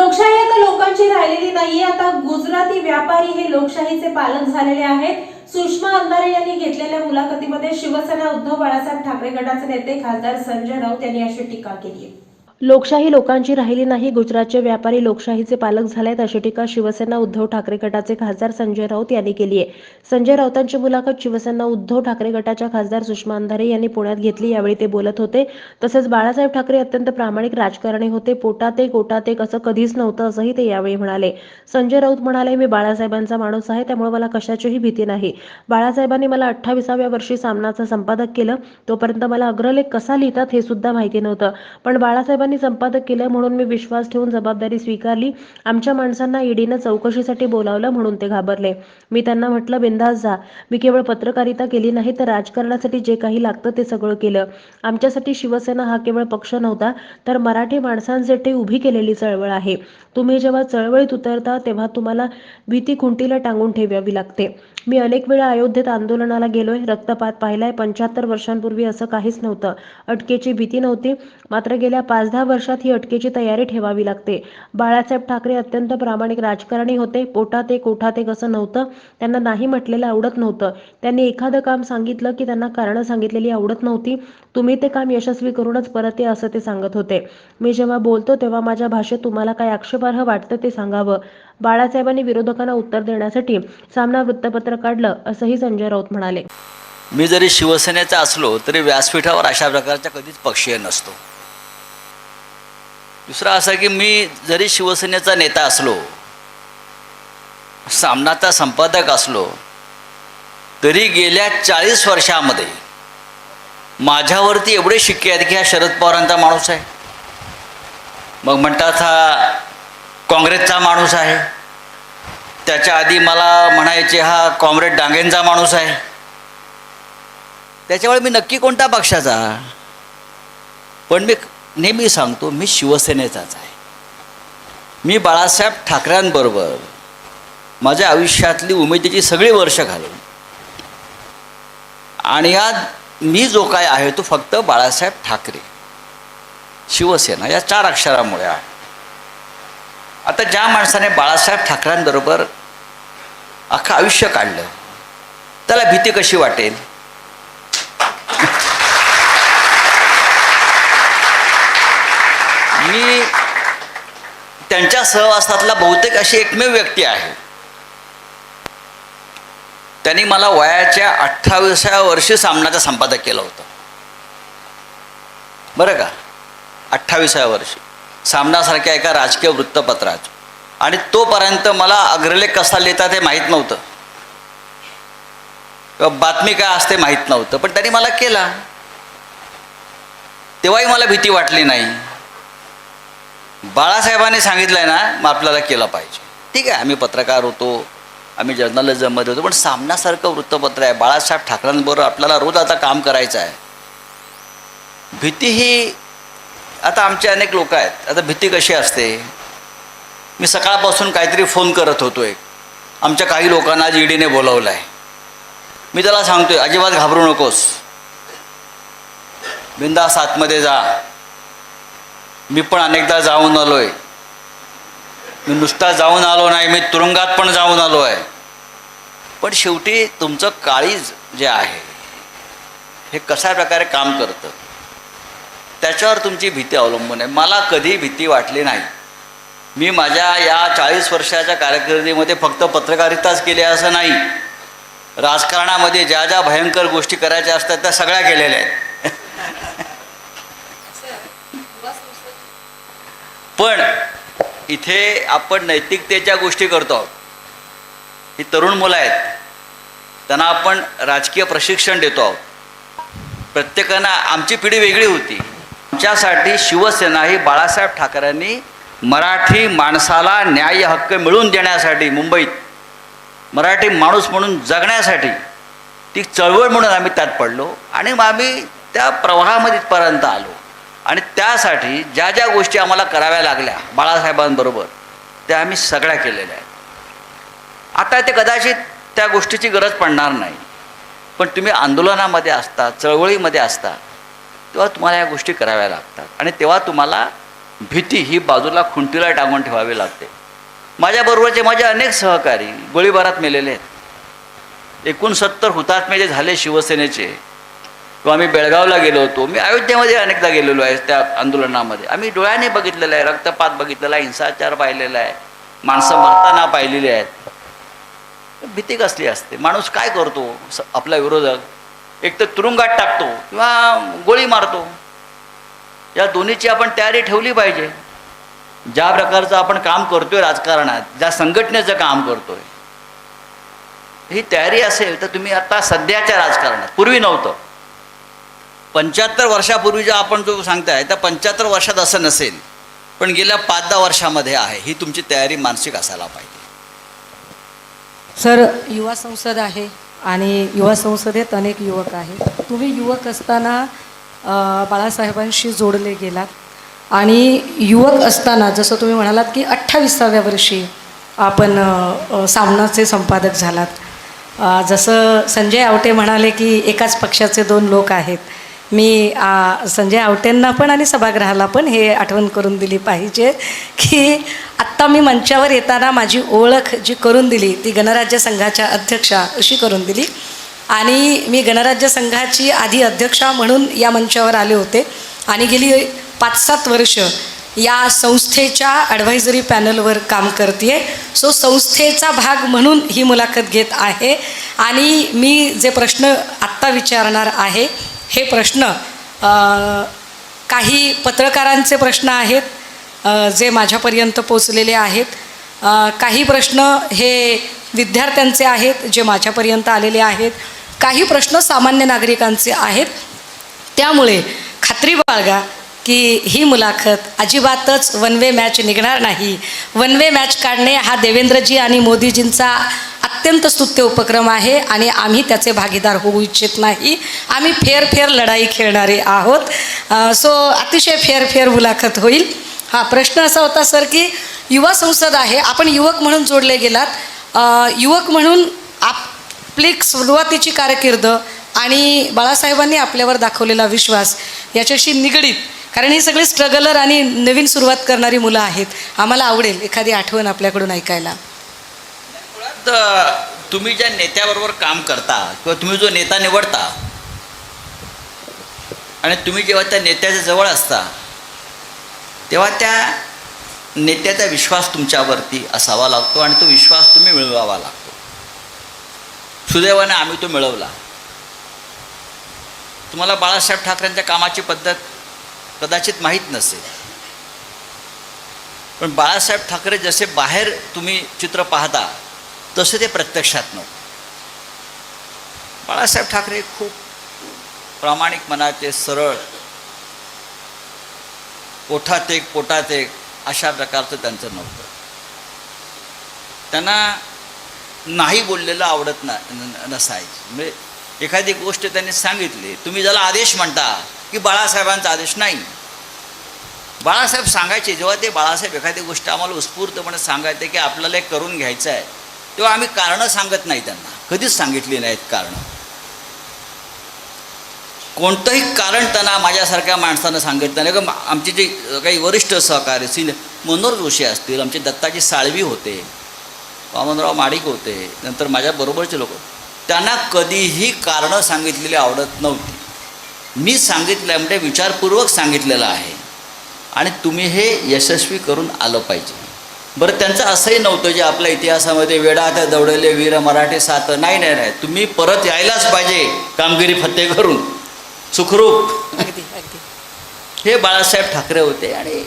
लोकशाही आता लोकांची राहिलेली नाहीये. आता गुजराती व्यापारी हे लोकशाहीचे पालक झालेले आहेत. सुषमा अंधारे यांनी घेतलेल्या मुलाखतीमध्ये शिवसेना उद्धव बाळासाहेब ठाकरे गटाचे नेते खासदार संजय राऊत यांनी अशी टीका केली आहे. लोकशाही लोकांची राहिली नाही, गुजरातचे व्यापारी लोकशाहीचे पालक झालेत, अशी टीका शिवसेना उद्धव ठाकरे गटाचे खासदार संजय राऊत यांनी केली आहे. संजय राऊतांची मुलाखत शिवसेना उद्धव ठाकरे गटाच्या खासदार सुषमा अंधारे यांनी पुण्यात घेतली. यावेळी ते बोलत होते. तसेच बाळासाहेब ठाकरे अत्यंत प्रामाणिक राजकारणी होते. पोटात एक असं कधीच नव्हतं, असंही ते यावेळी म्हणाले. संजय राऊत म्हणाले, मी बाळासाहेबांचा माणूस आहे, त्यामुळे मला कशाचीही भीती नाही. बाळासाहेबांनी मला 28व्या वर्षी सामनाचं संपादक केलं. तोपर्यंत मला अग्रलेख कसा लिहितात हे सुद्धा माहिती नव्हतं, पण बाळासाहेबांनी संपादक केलं म्हणून मी विश्वास ठेवून जबाबदारी स्वीकारली. आमच्या माणसांना ईडीनं चौकशीसाठी बोलावलं म्हणून ते घाबरले. मी त्यांना म्हटलं, बिंदास जा. मी केवळ पत्रकारिता केली नाही, तर राजकारणासाठी जे काही लागतं ते सगळं केलं. आमच्यासाठी शिवसेना हा केवळ पक्ष नव्हता, तर मराठी माणसांसाठी उभी केलेली चळवळ आहे. तुम्ही जेव्हा चळवळीत उतरता तेव्हा तुम्हाला भीती खुंटीला टांगून ठेवावी लागते. मी अनेक वेळा अयोध्येत आंदोलनाला गेलोय, रक्तपात पाहिलाय. 75 वर्षांपूर्वी असं काहीच नव्हतं. अटकेची भीती नव्हती, मात्र गेल्या 5-10 वर्षात ही अटकेची तयारी ठेवावी लागते. बाळासाहेब ठाकरे अत्यंत प्रामाणिक राजकारणी होते. पोटात एक असं नव्हतं. त्यांना नाही म्हटलेलं आवडत नव्हतं. त्यांनी एखादं काम सांगितलं की त्यांना कारणं सांगितलेली आवडत नव्हती. तुम्ही ते काम यशस्वी करूनच परत या, असं ते सांगत होते. मी जेव्हा बोलतो तेव्हा माझ्या भाषेत तुम्हाला काय आक्षेपार्ह वाटतं ते सांगावं. बाळासाहेबांनी विरोधकांना उत्तर देण्यासाठी सामना वृत्तपत्र काढलं, असंही संजय राऊत म्हणाले. मी जरी शिवसेनेचा असलो तरी व्यासपीठावर अशा प्रकारचा कधीच पक्षीय नसतो. दुसरा असा की मी जरी शिवसेनेचा नेता असलो, सामनाचा संपादक असलो, तरी गेल्या 40 वर्षामध्ये माझ्यावरती एवढे शिक्के आहेत की हा शरद पवारांचा माणूस आहे, मग म्हणतात हा काँग्रेसचा माणूस आहे, त्याच्या आधी मला म्हणायचे हा कॉम्रेड डांगेंचा माणूस आहे. त्याच्यामुळे मी नक्की कोणत्या पक्षाचा, पण मी नेहमी सांगतो मी शिवसेनेचाच आहे. मी बाळासाहेब ठाकरेंबरोबर माझ्या आयुष्यातली उमेदीची सगळी वर्ष घालून, आणि आज मी जो काय आहे तो फक्त बाळासाहेब ठाकरे शिवसेना या 4 अक्षरामुळे आहे. आता ज्या माणसाने बाळासाहेब ठाकरेंबरोबर अख्खं आयुष्य काढलं त्याला भीती कशी वाटेल? मी त्यांच्या सहवासातला बहुतेक अशी एकमेव व्यक्ती आहे. त्यांनी मला वयाच्या 28व्या वर्षी सामनाचं संपादक केलं होतं, बरं का. 28व्या वर्षी सामनासारख्या एका राजकीय वृत्तपत्रात, आणि तोपर्यंत मला अग्रलेख कसा लिहितात हे माहीत नव्हतं किंवा बातमी काय असते माहीत नव्हतं, पण त्यांनी मला केला. तेव्हाही मला भीती वाटली नाही. बाळासाहेबांनी सांगितलं आहे ना, मग आपल्याला केलं पाहिजे. ठीक आहे, आम्ही पत्रकार होतो, आम्ही जर्नलिझममध्ये होतो, पण सामनासारखं वृत्तपत्र आहे, बाळासाहेब ठाकरेंबरोबर आपल्याला रोज आता काम करायचं आहे. भीती ही आता आमचे अनेक लोक आहेत. आता भीती कशी असते, मी सकाळपासून काहीतरी फोन करत होतो. आमच्या काही लोकांना आज ईडीने बोलावलं आहे. मी त्याला सांगतोय अजिबात घाबरू नकोस, बिंदास आतमध्ये जा. मी पण अनेकदा जाऊन आलो आहे. मी नुसता जाऊन आलो नाही, मी तुरुंगात पण जाऊन आलो आहे. पण शेवटी तुमचं काळीज जे आहे हे कशा प्रकारे काम करतं त्याच्यावर तुमची भीती अवलंबून आहे. मला कधी भीती वाटली नाही. मी माझ्या या 40 वर्षाच्या कारकिर्दीमध्ये फक्त पत्रकारिताच केली असं नाही, राजकारणामध्ये ज्या ज्या भयंकर गोष्टी करायच्या असतात त्या सगळ्या केलेल्या आहेत. पण इथे आपण नैतिकतेच्या गोष्टी करतो आहोत. ही तरुण मुलं आहेत, त्यांना आपण राजकीय प्रशिक्षण देतो आहोत. प्रत्येकानं आमची पिढी वेगळी होती. आमच्यासाठी शिवसेना ही बाळासाहेब ठाकरेंनी मराठी माणसाला न्याय हक्क मिळवून देण्यासाठी, मुंबईत मराठी माणूस म्हणून जगण्यासाठी ती चळवळ म्हणून आम्ही त्यात पडलो, आणि मग आम्ही त्या प्रवाहामध्ये इथपर्यंत आलो. आणि त्यासाठी ज्या ज्या गोष्टी आम्हाला कराव्या लागल्या बाळासाहेबांबरोबर त्या आम्ही सगळ्या केलेल्या आहेत. आता ते कदाचित त्या गोष्टीची गरज पडणार नाही, पण तुम्ही आंदोलनामध्ये असता, चळवळीमध्ये असता, तेव्हा तुम्हाला या गोष्टी कराव्या लागतात, आणि तेव्हा तुम्हाला भीती ही बाजूला खुंटीला टाकून ठेवावी लागते. माझ्याबरोबरचे माझे अनेक सहकारी गोळीबारात मेलेले आहेत. 69 हुतात्मे जे झाले शिवसेनेचे, किंवा आम्ही बेळगावला गेलो होतो, मी अयोध्येमध्ये अनेकदा गेलेलो आहे त्या आंदोलनामध्ये. आम्ही डोळ्याने बघितलेलं आहे, रक्तपात बघितलेला आहे, हिंसाचार पाहिलेला आहे, माणसं मरताना पाहिलेली आहेत. भीती कसली असते? माणूस काय करतो? आपला विरोधक एक तर तुरुंगात टाकतो किंवा गोळी मारतो. या दोन्हीची आपण तयारी ठेवली पाहिजे. ज्या प्रकारचं आपण काम करतोय राजकारणात, ज्या संघटनेचं काम करतोय, ही तयारी असेल तर तुम्ही आता सध्याच्या राजकारणात, पूर्वी नव्हतं, 75 वर्षापूर्वीच्या आपण जो सांगताय त्या 75 वर्षात असं नसेल, पण गेल्या 5-10 वर्षामध्ये आहे. ही तुमची तयारी मानसिक असायला पाहिजे. सर, युवा संसद आहे आणि युवा संसदेत अनेक युवक आहेत. तुम्ही युवक असताना बाळासाहेबांशी जोडले गेलात आणि युवक असताना जसं तुम्ही म्हणालात की 28व्या वर्षी आपण सामनाचे संपादक झालात. जसं संजय आवटे म्हणाले की एकाच पक्षाचे 2 लोक आहेत. मी संजय आवटेंना पण आणि सभागृहाला पण हे आठवण करून दिली पाहिजे की आत्ता मी मंचावर येताना माझी ओळख जी करून दिली ती गणराज्य संघाच्या अध्यक्षा अशी करून दिली. आणि मी गणराज्य संघाची आधी अध्यक्षा म्हणून या मंचावर आले होते आणि गेली 5-7 वर्ष या संस्थेच्या ॲडव्हायझरी पॅनलवर काम करते आहे. सो संस्थेचा भाग म्हणून ही मुलाखत घेत आहे. आणि मी जे प्रश्न आत्ता विचारणार आहे हे प्रश्न काही पत्रकारांचे प्रश्न आहेत जे माझ्यापर्यंत पोचलेले आहेत. काही प्रश्न हे विद्यार्थ्यांचे आहेत जे माझ्यापर्यंत आलेले आहेत. काही प्रश्न सामान्य नागरिकांचे आहेत. त्यामुळे खात्री बाळगा की ही मुलाखत अजिबातच वन वे मॅच निघणार नाही. वन वे मॅच काढणे हा देवेंद्रजी आणि मोदीजींचा अत्यंत स्तुत्य उपक्रम आहे आणि आम्ही त्याचे भागीदार होऊ इच्छित नाही. आम्ही फेर लढाई खेळणारे आहोत. सो अतिशय फेर मुलाखत होईल. हा प्रश्न असा होता सर की युवा संसद आहे, आपण युवक म्हणून जोडले गेलात. युवक म्हणून आपली सुरुवातीची कारकीर्द आणि बाळासाहेबांनी आपल्यावर दाखवलेला विश्वास याच्याशी निगडीत, कारण ही सगळी स्ट्रगलर आणि नवीन सुरुवात करणारी मुलं आहेत. आम्हाला आवडेल एखादी आठवण आपल्याकडून ऐकायला. तुम्ही ज्या नेत्याबरोबर काम करता किंवा तुम्ही जो नेता निवडता आणि तुम्ही जेव्हा त्या नेत्याच्या जवळ असता तेव्हा त्या नेत्याचा विश्वास तुमच्यावरती असावा लागतो आणि तो विश्वास तुम्ही मिळवावा लागतो. सुदैवाने आम्ही तो मिळवला. तुम्हाला बाळासाहेब ठाकरेंच्या कामाची पद्धत कदाचित माहीत नसेल, पण बाळासाहेब ठाकरे जसे बाहेर तुम्ही चित्र पाहता तसे ते प्रत्यक्षात नव्हते. बाळासाहेब ठाकरे खूप प्रामाणिक मनाचे, सरळ, पोटात एक अशा प्रकारचं त्यांचं नव्हतं. त्यांना नाही बोललेलं आवडत नसायचं. म्हणजे एखादी गोष्ट त्यांनी सांगितली, तुम्ही ज्याला आदेश म्हणता की बाळासाहेबांचा आदेश नाही, बाळासाहेब सांगायचे. जेव्हा ते बाळासाहेब एखादी गोष्ट आम्हाला उत्स्फूर्तपणे सांगायचे की आपल्याला एक करून घ्यायचं आहे, तेव्हा आम्ही कारणं सांगत नाही. त्यांना कधीच सांगितली नाहीत कारणं. कोणतंही कारण त्यांना माझ्यासारख्या माणसानं सांगितलं नाही. का आमचे जे काही वरिष्ठ सहकारी मनोहर जोशी असतील, आमचे दत्ताजी साळवी होते, वामनराव माडिक होते, नंतर माझ्याबरोबरचे लोक, त्यांना कधीही कारणं सांगितलेली आवडत नव्हती. मी सांगितलं म्हणजे विचारपूर्वक सांगितलेलं आहे आणि तुम्ही हे यशस्वी करून आलं पाहिजे. बरं, त्यांचं असंही नव्हतं जे आपल्या इतिहासामध्ये वेडात दौडले वीर मराठे सात, नाही, तुम्ही परत यायलाच पाहिजे कामगिरी फत्ते करून सुखरूप. अगदी. हे बाळासाहेब ठाकरे होते आणि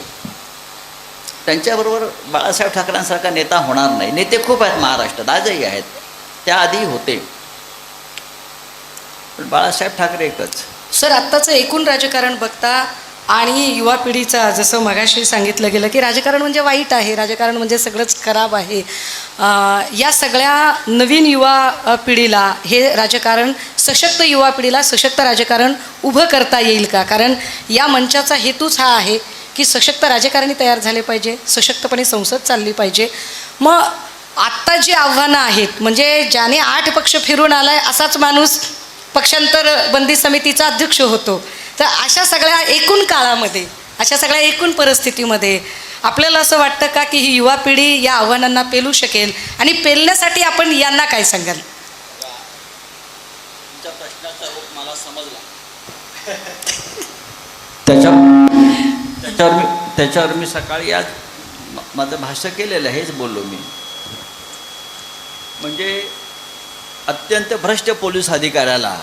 त्यांच्याबरोबर बाळासाहेब ठाकरेंसारखा नेता होणार नाही. नेते खूप आहेत महाराष्ट्रात, आजही आहेत, त्याआधी होते, पण बाळासाहेब ठाकरे एकच. सर, आत्ताचं एकूण राजकारण बघता आणि युवा पिढीचा, जसं मगाशी सांगितलं गेलं की राजकारण म्हणजे वाईट आहे, राजकारण म्हणजे सगळंच खराब आहे. या सगळ्या नवीन युवा पिढीला हे राजकारण, सशक्त युवा पिढीला सशक्त राजकारण उभं करता येईल का? कारण या मंचाचा हेतूच हा आहे की सशक्त राजकारणी तयार झाले पाहिजे, सशक्तपणे संसद चालली पाहिजे. मग आत्ता जी आव्हानं आहेत, म्हणजे ज्याने 8 पक्ष फिरून आलाय असाच माणूस पक्षांतर बंदी समितीचा अध्यक्ष होतो, तर अशा सगळ्या एकूण काळामध्ये अशा सगळ्या एकूण परिस्थितीमध्ये आपल्याला असं वाटतं का की ही युवा पिढी या आव्हानांना पेलू शकेल आणि पेलण्यासाठी आपण यांना काय सांगाल? तुमच्या प्रश्नाचा रूप मला समजला. त्याच्यावर मी सकाळी आज माझं भाष्य केलेलं आहे, हेच बोललो मी. म्हणजे अत्यंत भ्रष्ट पोलीस अधिकाऱ्याला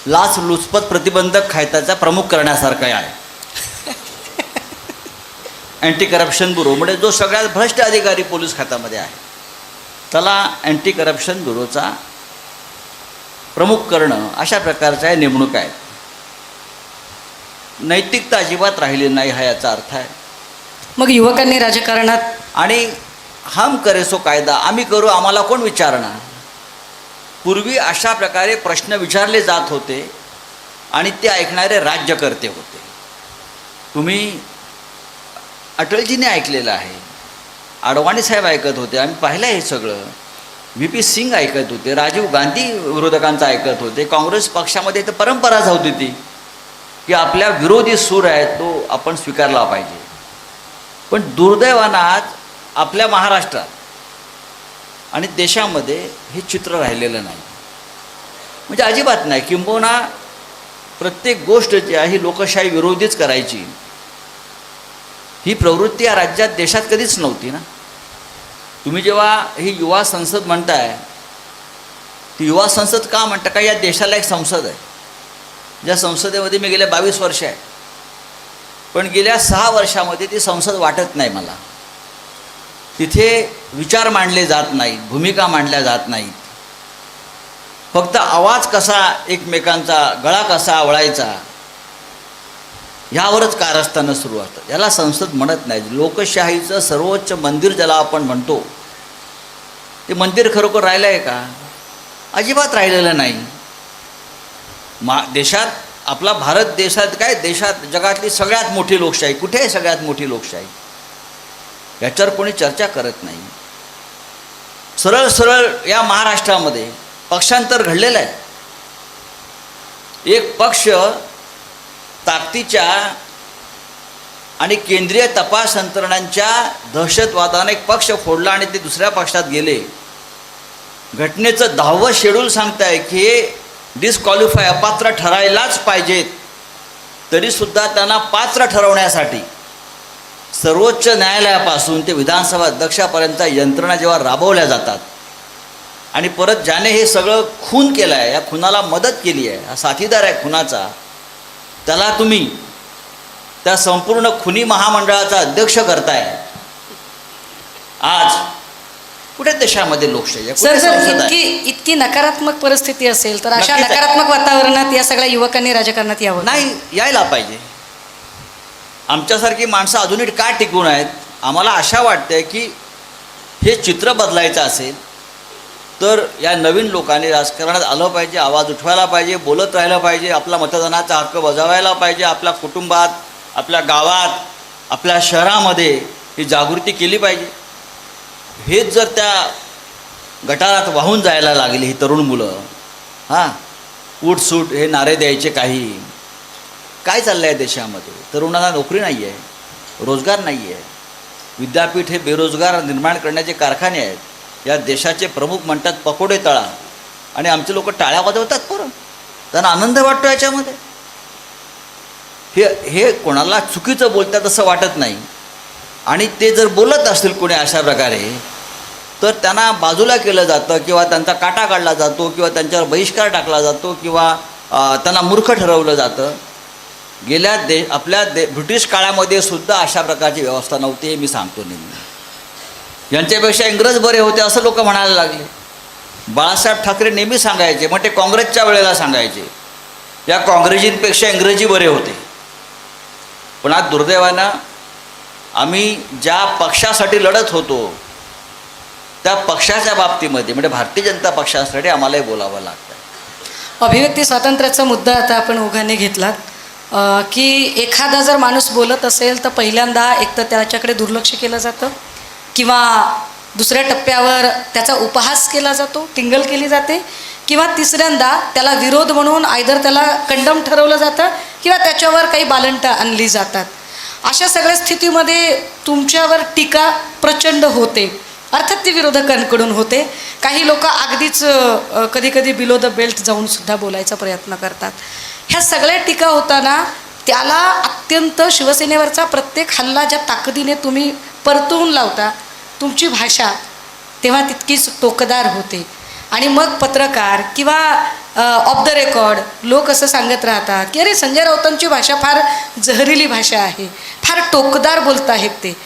लाचलुचपत प्रतिबंधक कायद्याचा प्रमुख करण्यासारखं आहे. अँटी करप्शन ब्युरो म्हणजे जो सगळ्यात भ्रष्ट अधिकारी पोलीस खात्यामध्ये आहे त्याला अँटी करप्शन ब्युरोचा प्रमुख करणं, अशा प्रकारच्या नेमणूक आहेत. नैतिकता अजिबात राहिली नाही हा याचा अर्थ आहे. मग युवकांनी राजकारणात आणि हम करे सो कायदा आम्ही करू, आम्हाला कोण विचारणार? पूर्वी अशा प्रकारे प्रश्न विचारले जात होते आणि ते ऐकणारे राज्यकर्ते होते. तुम्ही अटलजीने ऐकलेलं आहे, अडवाणी साहेब ऐकत होते, आम्ही पाहिलं हे सगळं. VP सिंग ऐकत होते, राजीव गांधी विरोधकांचं ऐकत होते. काँग्रेस पक्षामध्ये तर परंपराच होती ती की आपल्या विरोधी सूर आहे तो आपण स्वीकारला पाहिजे. पण दुर्दैवानं आज आपल्या महाराष्ट्रात आणि देशामध्ये हे चित्र राहिलेलं नाही. म्हणजे अजिबात नाही. किंबहुना प्रत्येक गोष्ट जी आहे ही लोकशाही विरोधीच करायची, ही प्रवृत्ती या राज्यात देशात कधीच नव्हती ना. तुम्ही जेव्हा ही युवा संसद म्हणताय, ती युवा संसद का म्हणता? का या देशाला एक संसद आहे, ज्या संसदेमध्ये मी गेल्या 22 वर्ष आहे, पण गेल्या 6 वर्षामध्ये ती संसद वाटत नाही मला. तिथे विचार मांडले जात नाहीत, भूमिका मांडल्या जात नाहीत. फक्त आवाज कसा एकमेकांचा, गळा कसा आवळायचा, ह्यावरच कारस्थानं सुरू असतात. याला संसद म्हणत नाही. लोकशाहीचं सर्वोच्च मंदिर ज्याला आपण म्हणतो, ते मंदिर खरोखर राहिलं आहे का? अजिबात राहिलेलं नाही. देशात आपला भारत देशात काय, देशात जगातली सगळ्यात मोठी लोकशाही कुठे आहे? सगळ्यात मोठी लोकशाही, याच्यावर कोणी चर्चा करत नाही. सरळ सरळ या महाराष्ट्रामध्ये पक्षांतर घडलेलं आहे. एक पक्ष ताकदीच्या आणि केंद्रीय तपास यंत्रणांच्या दहशतवादाने एक पक्ष फोडला आणि ते दुसऱ्या पक्षात गेले. घटनेचं 10वं शेड्यूल सांगताय की डिस्क्वालिफाय, अपात्र ठरायलाच पाहिजेत, तरीसुद्धा त्यांना पात्र ठरवण्यासाठी सर्वोच्च न्यायालयापासून ते विधानसभा अध्यक्षापर्यंत यंत्रणा जेव्हा राबवल्या जातात आणि परत ज्याने हे सगळं खून केलं आहे, या खुनाला मदत केली आहे, हा साथीदार आहे खुनाचा, त्याला तुम्ही त्या संपूर्ण खुनी महामंडळाचा अध्यक्ष करताय. आज कुठे देशामध्ये लोकशाही आहे? सर कुठे जर संसद आहे? इतकी नकारात्मक परिस्थिती असेल तर अशा नक्कीच आहे. नकारात्मक वातावरणात या सगळ्या युवकांनी राजकारणात यावं नाही, यायला पाहिजे. आमच्यासारखी माणसं अजूनही का टिकून आहेत? आम्हाला आशा वाटते की हे चित्र बदलायचं असेल तर या नवीन लोकांनी राजकारणात आलं पाहिजे, आवाज उठवायला पाहिजे, बोलत राहिलं पाहिजे, आपला मतदानाचा हक्क बजावायला पाहिजे, आपल्या कुटुंबात, आपल्या गावात, आपल्या शहरामध्ये ही जागृती केली पाहिजे. हेच जर त्या गटारात वाहून जायला लागली ही तरुण मुलं, उठसूट हे नारे द्यायचे, काही काय चाललं आहे देशामध्ये? तरुणांना नोकरी नाही आहे, रोजगार नाही आहे. विद्यापीठ हे बेरोजगार निर्माण करण्याचे कारखाने आहेत. या देशाचे प्रमुख म्हणतात पकोडे तळा, आणि आमचे लोक टाळ्या वाजवतात पोरं, त्यांना आनंद वाटतो याच्यामध्ये. हे कोणाला चुकीचं बोलतात असं वाटत नाही. आणि ते जर बोलत असतील कोणी अशा प्रकारे तर त्यांना बाजूला केलं जातं किंवा त्यांचा काटा काढला जातो किंवा त्यांच्यावर बहिष्कार टाकला जातो किंवा त्यांना मूर्ख ठरवलं जातं. गेल्या आपल्या ब्रिटिश काळामध्ये सुद्धा अशा प्रकारची व्यवस्था नव्हती, हे मी सांगतो नेहमी. यांच्यापेक्षा इंग्रज बरे होते असं लोक म्हणायला लागले. बाळासाहेब ठाकरे नेहमी सांगायचे, मग ते काँग्रेसच्या वेळेला सांगायचे, या काँग्रेसींपेक्षा इंग्रजी बरे होते. पण आज दुर्दैवानं आम्ही ज्या पक्षासाठी लढत होतो त्या पक्षाच्या बाबतीमध्ये म्हणजे भारतीय जनता पक्षासाठी आम्हालाही बोलावं लागतं. अभिव्यक्ती स्वातंत्र्याचा मुद्दा आता आपण ओघाने घेतलात की एखादा जर माणूस बोलत असेल तर पहिल्यांदा एक तर त्याच्याकडे दुर्लक्ष केलं जातं किंवा दुसऱ्या टप्प्यावर त्याचा उपहास केला जातो, टिंगल केली जाते, किंवा तिसऱ्यांदा त्याला विरोध म्हणून आयदर त्याला कंडम ठरवलं जातं किंवा त्याच्यावर काही बालंट आणली जातात. अशा सगळ्या स्थितीमध्ये तुमच्यावर टीका प्रचंड होते, अर्थात ती विरोधकांकडून होते. काही लोक अगदीच कधी कधी बिलो द बेल्ट जाऊन सुद्धा बोलायचा प्रयत्न करतात. ह्या सगळ्या टीका होताना त्याला अत्यंत शिवसेनेवरचा प्रत्येक हल्ला ज्या ताकदीने तुम्ही परतवून लावता, तुमची भाषा तेव्हा तितकीच टोकदार होते. आणि मग पत्रकार किंवा ऑफ द रेकॉर्ड लोक असं सांगत राहतात की अरे संजय राऊतांची भाषा फार जहरीली भाषा आहे, फार टोकदार बोलत आहेत ते.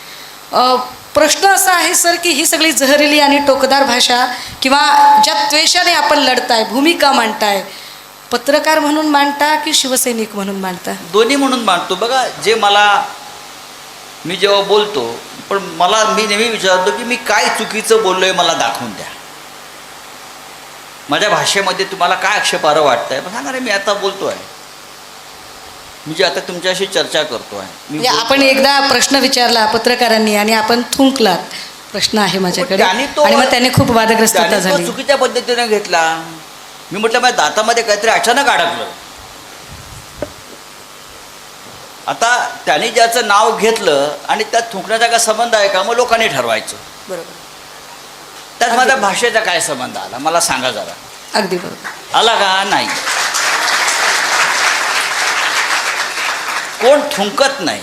प्रश्न असा आहे सर की ही सगळी जहरीली आणि टोकदार भाषा किंवा ज्या द्वेषाने आपण लढताय, भूमिका मांडताय, पत्रकार म्हणून मांडता की शिवसैनिक म्हणून मांडता? दोन्ही म्हणून मांडतो. बघा, जे मी जेव्हा बोलतो, पण मी नेहमी विचारतो की मी काय चुकीचं बोललोय मला दाखवून द्या. माझ्या भाषेमध्ये तुम्हाला काय आक्षेपार्ह वाटतंय मग सांगा रे. मी आता बोलतो आहे, मी जे आता तुमच्याशी चर्चा करतो आहे, म्हणजे आपण एकदा प्रश्न विचारला पत्रकारांनी आणि आपण थुंकलात. प्रश्न आहे माझ्याकडे आणि मग त्याने खूप वादग्रस्तता झाली. चुकीच्या पद्धतीने घेतला. मी म्हटलं माझ्या दातामध्ये काहीतरी अचानक अडकलं. आता त्याने ज्याचं नाव घेतलं आणि त्यात थुंकण्याचा काय संबंध आहे का, मग लोकांनी ठरवायचं. बरोबर. त्यात माझ्या भाषेचा काय संबंध आला मला सांगा जरा. अगदी बरोबर. आला का? नाही. कोण थुंकत नाही.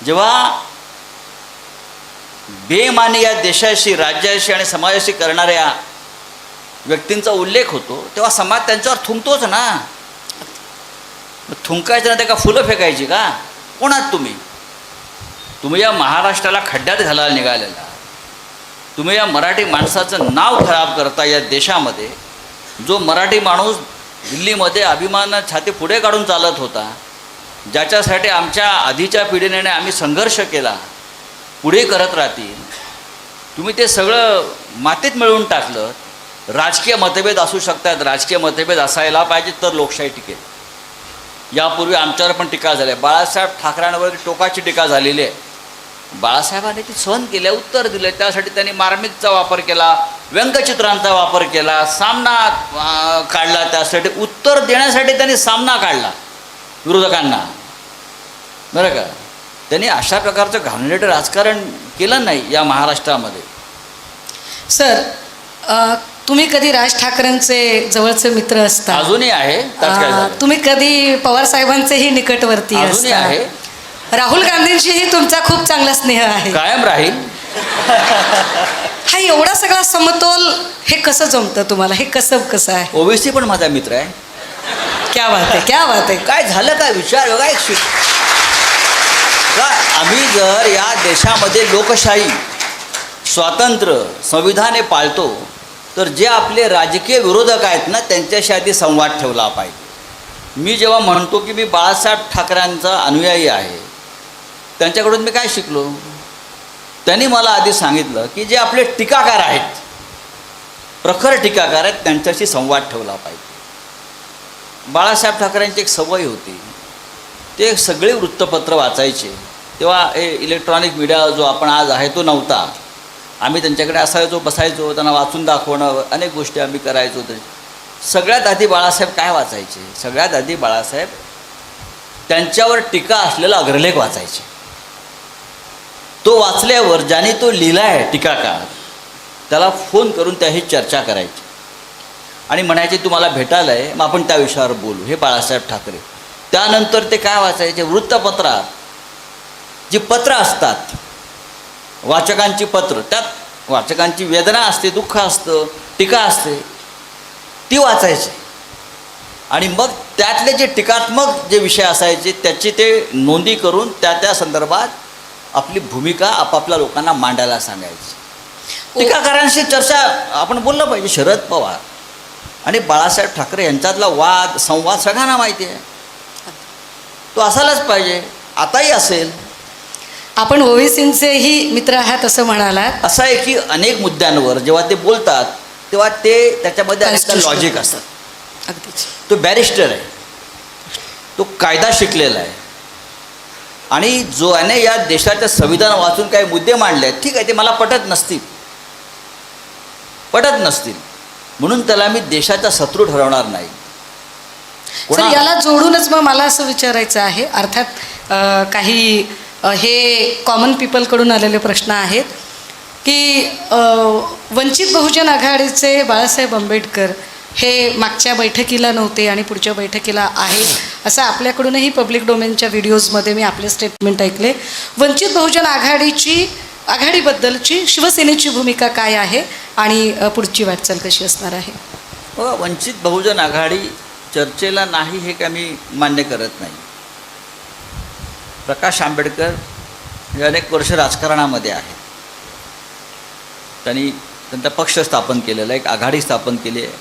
जेव्हा बेमानी या देशाशी, राज्याशी आणि समाजाशी करणाऱ्या व्यक्तींचा उल्लेख होतो तेव्हा समाज त्यांच्यावर थुंकतोच ना. थुंकायचं ना, ते का फुलं फेकायची का? कोण आहात तुम्ही? तुम्ही या महाराष्ट्राला खड्ड्यात घालायला निघालेला. तुम्ही या मराठी माणसाचं नाव खराब करता या देशामध्ये. जो मराठी माणूस दिल्लीमध्ये अभिमानात छाती पुढे काढून चालत होता, ज्याच्यासाठी आमच्या आधीच्या पिढीने आम्ही संघर्ष केला, पुढे करत राहतील, तुम्ही ते सगळं मातीत मिळवून टाकलं. राजकीय मतभेद असू शकतात, राजकीय मतभेद असायला पाहिजे तर लोकशाही टिकेल. यापूर्वी आमच्यावर पण टीका झाली. बाळासाहेब ठाकरेंवर टोकाची टीका झालेली आहे. बाळासाहेबांनी ती सहन केल्या, उत्तर दिलं. त्यासाठी त्यांनी मार्मिकचा वापर केला, व्यंगचित्रांचा वापर केला, सामना काढला. त्यासाठी उत्तर देण्यासाठी त्यांनी सामना काढला विरोधकांना, बरं का. त्यांनी अशा प्रकारचं घाणेरडं राजकारण केलं नाही या महाराष्ट्रामध्ये. सर, तुम्ही कधी राज ठाकरेंचे जवळचे मित्र असता? अजूनही आहे. तुम्ही कधी पवार साहेबांचेही निकटवर्ती अजूनही आहे. राहुल गांधींशीही तुमचा खूप चांगला स्नेह आहे, कायम राहील. हा एवढा सगळा समतोल हे कसं जमतं तुम्हाला? हे कसं आहे? ओबीसी पण माझा मित्र आहे. क्या बात आहे, क्या बात आहे. काय झालं काय विचार बघा. आम्ही जर या देशामध्ये लोकशाही, स्वातंत्र्य, संविधाने पाळतो तर जे आपले राजकीय विरोधक आहेत ना त्यांच्याशी आधी संवाद ठेवला पाहिजे. मी जेव्हा म्हणतो की मी बाळासाहेब ठाकरेंचा अनुयायी आहे, त्यांच्याकडून मी काय शिकलो? त्यांनी मला आधी सांगितलं की जे आपले टीकाकार आहेत, प्रखर टीकाकार आहेत, त्यांच्याशी संवाद ठेवला पाहिजे. बाळासाहेब ठाकरेंची एक सवय होती, ते सगळे वृत्तपत्र वाचायचे. तेव्हा हे इलेक्ट्रॉनिक मीडिया जो आपण आज आहे तो नव्हता. आम्ही त्यांच्याकडे असायचो, बसायचो, त्यांना वाचून दाखवणं, अनेक गोष्टी आम्ही करायचो. सगळ्यात आधी बाळासाहेब काय वाचायचे? सगळ्यात आधी बाळासाहेब त्यांच्यावर टीका असलेला अग्रलेख वाचायचे. तो वाचल्यावर ज्याने तो लिहिला आहे टीकाकार, त्याला फोन करून त्याही चर्चा करायची आणि म्हणायचे तुम्हाला भेटायला आहे, मग आपण त्या विषयावर बोलू. हे बाळासाहेब ठाकरे. त्यानंतर ते काय वाचायचे? वृत्तपत्रात जी पत्र असतात, वाचकांची पत्र, त्यात वाचकांची वेदना असते, दुःख असतं, टीका असते, ती वाचायची. आणि मग त्यातले जे टीकात्मक जे विषय असायचे त्याची ते नोंदी करून त्या संदर्भात आपली भूमिका आपापल्या लोकांना मांडायला सांगायची. टीकाकारांशी चर्चा आपण बोललं पाहिजे. शरद पवार आणि बाळासाहेब ठाकरे यांच्यातला वाद संवाद सगळ्यांना माहिती आहे, तो असायलाच पाहिजे, आताही असेल. आपण ओवेसींचेही मित्र आहात असं म्हणालात. असं आहे की अनेक मुद्द्यांवर जेव्हा ते बोलतात तेव्हा ते त्याच्यामध्ये अनेक लॉजिक असतात. अगदीच. तो बॅरिस्टर आहे, तो कायदा शिकलेला आहे आणि जो याने या देशाचं संविधान वाचून काही मुद्दे मांडले आहेत, ठीक आहे, ते मला पटत नसतील म्हणून त्याला मी देशाचा शत्रू ठरवणार नाही. सर, याला जोडूनच मग मला असं विचारायचं आहे, अर्थात काही हे कॉमन पीपलकडून आलेले प्रश्न आहेत की वंचित बहुजन आघाडीचे बाळासाहेब आंबेडकर हे मागच्या बैठकीला नव्हते आणि पुढच्या बैठकीला आहे असं आपल्याकडूनही पब्लिक डोमेनच्या व्हिडिओजमध्ये मी आपले स्टेटमेंट ऐकले. वंचित बहुजन आघाडीबद्दलची शिवसेनेची भूमिका काय आहे आणि पुढची वाटचाल कशी असणार आहे? वंचित बहुजन आघाडी चर्चेला नाही हे काय मी मान्य करत नाही. प्रकाश आंबेडकर हे अनेक वर्ष राजकारणामध्ये आहेत. त्यांनी त्यांचा पक्ष स्थापन केलेला, एक आघाडी स्थापन केली आहे.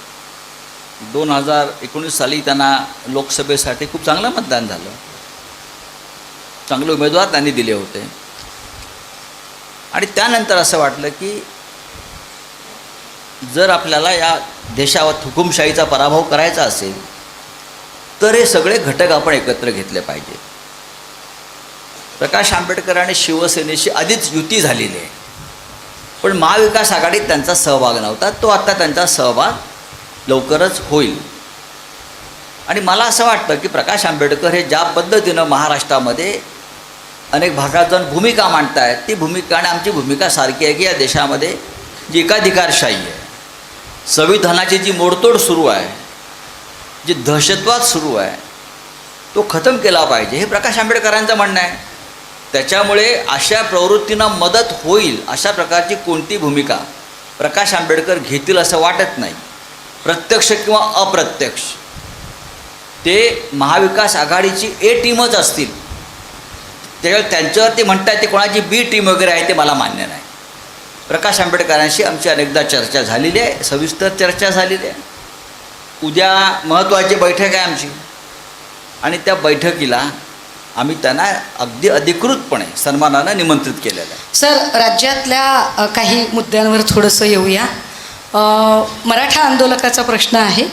2019 साली त्यांना लोकसभेसाठी खूप चांगलं मतदान झालं, चांगले उमेदवार त्यांनी दिले होते. आणि त्यानंतर असं वाटलं की जर आपल्याला या देशावर हुकुमशाहीचा पराभव करायचा असेल तर हे सगळे घटक आपण एकत्र घेतले पाहिजे. प्रकाश आंबेडकर आणि शिवसेनेशी आधीच युती झालेली आहे, पण महाविकास आघाडीत त्यांचा सहभाग नव्हता. तो आता त्यांचा सहभाग लवकरच होईल. आणि मला असं वाटतं की प्रकाश आंबेडकर हे ज्या पद्धतीनं महाराष्ट्रामध्ये अनेक भागात जाऊन भूमिका मांडत आहेत, ती भूमिका आणि आमची भूमिका सारखी आहे की या देशामध्ये जी एकाधिकारशाही आहे, संविधानाची जी मोडतोड सुरू आहे, जी दहशतवाद सुरू आहे, तो खतम केला पाहिजे, हे प्रकाश आंबेडकरांचं म्हणणं आहे. त्याच्यामुळे अशा प्रवृत्तींना मदत होईल अशा प्रकारची कोणती भूमिका प्रकाश आंबेडकर घेतील असं वाटत नाही, प्रत्यक्ष किंवा अप्रत्यक्ष. ते महाविकास आघाडीची ए टीमच असतील. त्यावेळेला त्यांच्यावर ते म्हणतात ते कोणाची बी टीम वगैरे आहे ते मला मान्य नाही. प्रकाश आंबेडकरांशी आमची अनेकदा चर्चा झालेली आहे, सविस्तर चर्चा झालेली आहे. उद्या महत्त्वाची बैठक आहे आमची आणि त्या बैठकीला आम्ही त्यांना अगदी अधिकृतपणे सन्मानानं निमंत्रित केलेलं आहे. सर, राज्यातल्या काही मुद्द्यांवर थोडंसं येऊया. मराठा आंदोलकाचा प्रश्न आहे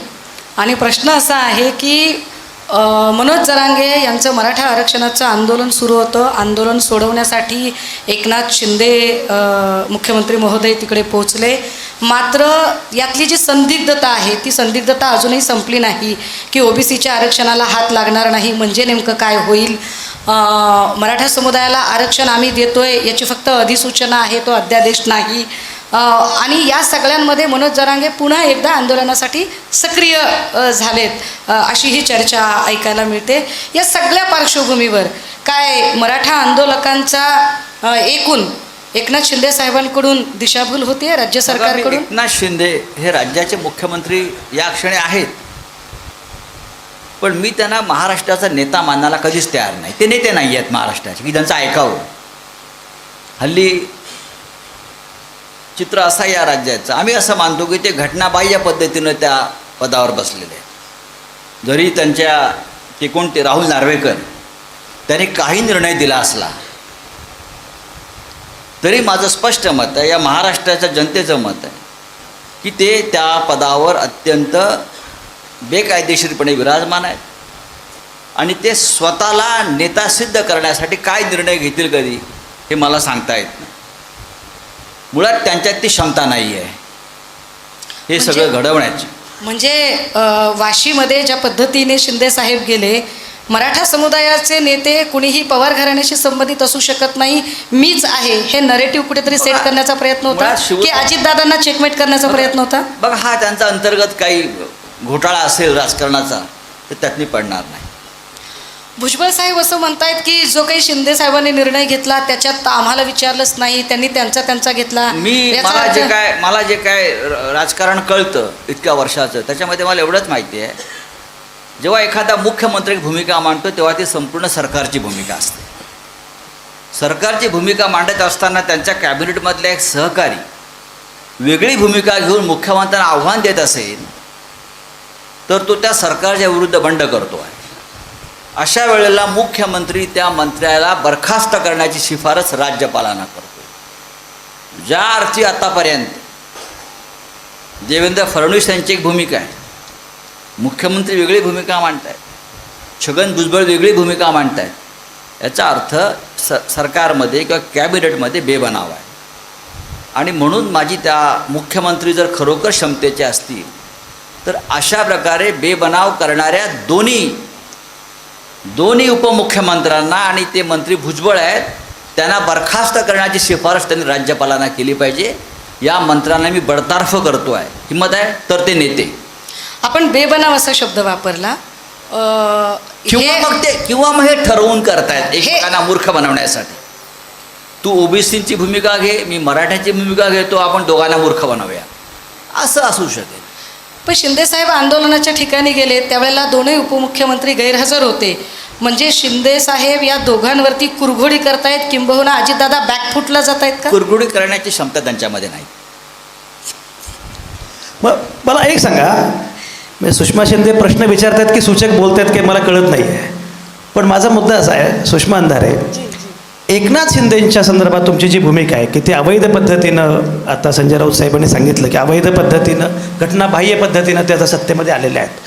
आणि प्रश्न असा आहे की मनोज जरांगे यांचं मराठा आरक्षणाचं आंदोलन सुरू होतं. आंदोलन सोडवण्यासाठी एकनाथ शिंदे मुख्यमंत्री महोदय तिकडे पोहोचले. मात्र यातली जी संदिग्धता आहे ती संदिग्धता अजूनही संपली नाही की ओबीसीच्या आरक्षणाला हात लागणार नाही म्हणजे नेमकं काय होईल. मराठा समुदायाला आरक्षण आम्ही देतोय याची फक्त अधिसूचना आहे, तो अध्यादेश नाही. आणि या सगळ्यांमध्ये मनोज जरांगे पुन्हा एकदा आंदोलनासाठी सक्रिय झालेत अशी ही चर्चा ऐकायला मिळते. या सगळ्या पार्श्वभूमीवर काय मराठा आंदोलकांचा एकूण एकनाथ शिंदे साहेबांकडून दिशाभूल होते राज्य सरकारकडून? एकनाथ शिंदे हे राज्याचे मुख्यमंत्री या क्षणी आहेत, पण मी त्यांना महाराष्ट्राचा नेता मानायला कधीच तयार नाही. ते नेते नाही आहेत महाराष्ट्राचे की त्यांचं ऐकावं. हल्ली चित्र असा या राज्याचं, आम्ही असं मानतो की ते घटनाबाह्य पद्धतीनं त्या पदावर बसलेले आहेत. जरी ते कोणते राहुल नार्वेकर त्यांनी काही निर्णय दिला असला तरी माझं स्पष्ट मत आहे, या महाराष्ट्राच्या जनतेचं मत आहे की ते त्या पदावर अत्यंत बेकायदेशीरपणे विराजमान आहेत आणि ते स्वतःला नेता सिद्ध करण्यासाठी काय निर्णय घेतील कधी हे मला सांगता येत नाही. मुळात त्यांच्यात ती क्षमता नाही आहे हे सगळं घडवण्याची. म्हणजे वाशीमध्ये ज्या पद्धतीने शिंदे साहेब गेले, मराठा समुदायाचे नेते कुणीही पवार घराण्याशी संबंधित असू शकत नाही, मीच आहे हे नरेटिव्ह कुठेतरी सेट करण्याचा प्रयत्न होता की अजितदादांना चेकमेट करण्याचा प्रयत्न होता? बघा, हा त्यांचा अंतर्गत काही घोटाळा असेल राजकारणाचा तर त्यातनी पडणार नाही. भुजबळ साहेब असं म्हणतायत की जो काही शिंदे साहेबांनी निर्णय घेतला त्याच्यात आम्हाला विचारलंच नाही, त्यांनी त्यांचा घेतला. मला जे काय राजकारण कळतं इतक्या वर्षाचं, त्याच्यामध्ये मला एवढंच माहिती आहे, जेव्हा एखादा मुख्यमंत्री भूमिका मांडतो तेव्हा ती संपूर्ण सरकारची भूमिका असते. सरकारची भूमिका मांडत असताना त्यांच्या कॅबिनेटमधले एक सहकारी वेगळी भूमिका घेऊन मुख्यमंत्र्यांना आव्हान देत असेल तर तो त्या सरकारच्या विरुद्ध बंड करतो आहे. अशा वेळेला मुख्यमंत्री त्या मंत्र्याला बरखास्त करण्याची शिफारस राज्यपालांना करतो. ज्या अर्थी आतापर्यंत देवेंद्र फडणवीस यांची एक भूमिका आहे, मुख्यमंत्री वेगळी भूमिका मांडत आहेत, छगन भुजबळ वेगळी भूमिका मांडत आहेत, याचा अर्थ सरकारमध्ये किंवा कॅबिनेटमध्ये बेबनाव आहे. आणि म्हणून माझी त्या मुख्यमंत्री जर खरोखर क्षमतेचे असतील तर अशा प्रकारे बेबनाव करणाऱ्या दोन्ही दोन्ही उपमुख्यमंत्र्यांना आणि ते मंत्री भुजबळ आहेत त्यांना बरखास्त करण्याची शिफारस त्यांनी राज्यपालांना केली पाहिजे. या मंत्र्यांना मी बडतर्फ करतो आहे. हिंमत आहे तर ते नेते. आपण बेबनाव असा शब्द वापरला. किंवा मग हे ठरवून करतायत एकमेकांना मूर्ख बनवण्यासाठी. तू ओबीसीची भूमिका घे, मी मराठ्याची भूमिका घेतो, आपण दोघांना मूर्ख बनवूया, असं असू शकेल. पण शिंदेसाहेब आंदोलनाच्या ठिकाणी गेले त्यावेळेला दोन्ही उपमुख्यमंत्री गैरहजर होते. म्हणजे शिंदेसाहेब या दोघांवरती कुरघोडी करतायत, किंबहुना अजितदादा बॅकफुटला जात आहेत का? कुरघोडी करण्याची क्षमता त्यांच्यामध्ये नाही. मग मला एक सांगा, मी सुषमा शिंदे प्रश्न विचारतात की सूचक बोलत आहेत की मला कळत नाही आहे. पण माझा मुद्दा असा आहे, सुषमा अंधारे, एकनाथ शिंदेंच्या संदर्भात तुमची जी भूमिका आहे की ते अवैध पद्धतीनं, आता संजय राऊत साहेबांनी सांगितलं की अवैध पद्धतीनं, घटनाबाह्य पद्धतीनं ते आता सत्तेमध्ये आलेले आहेत.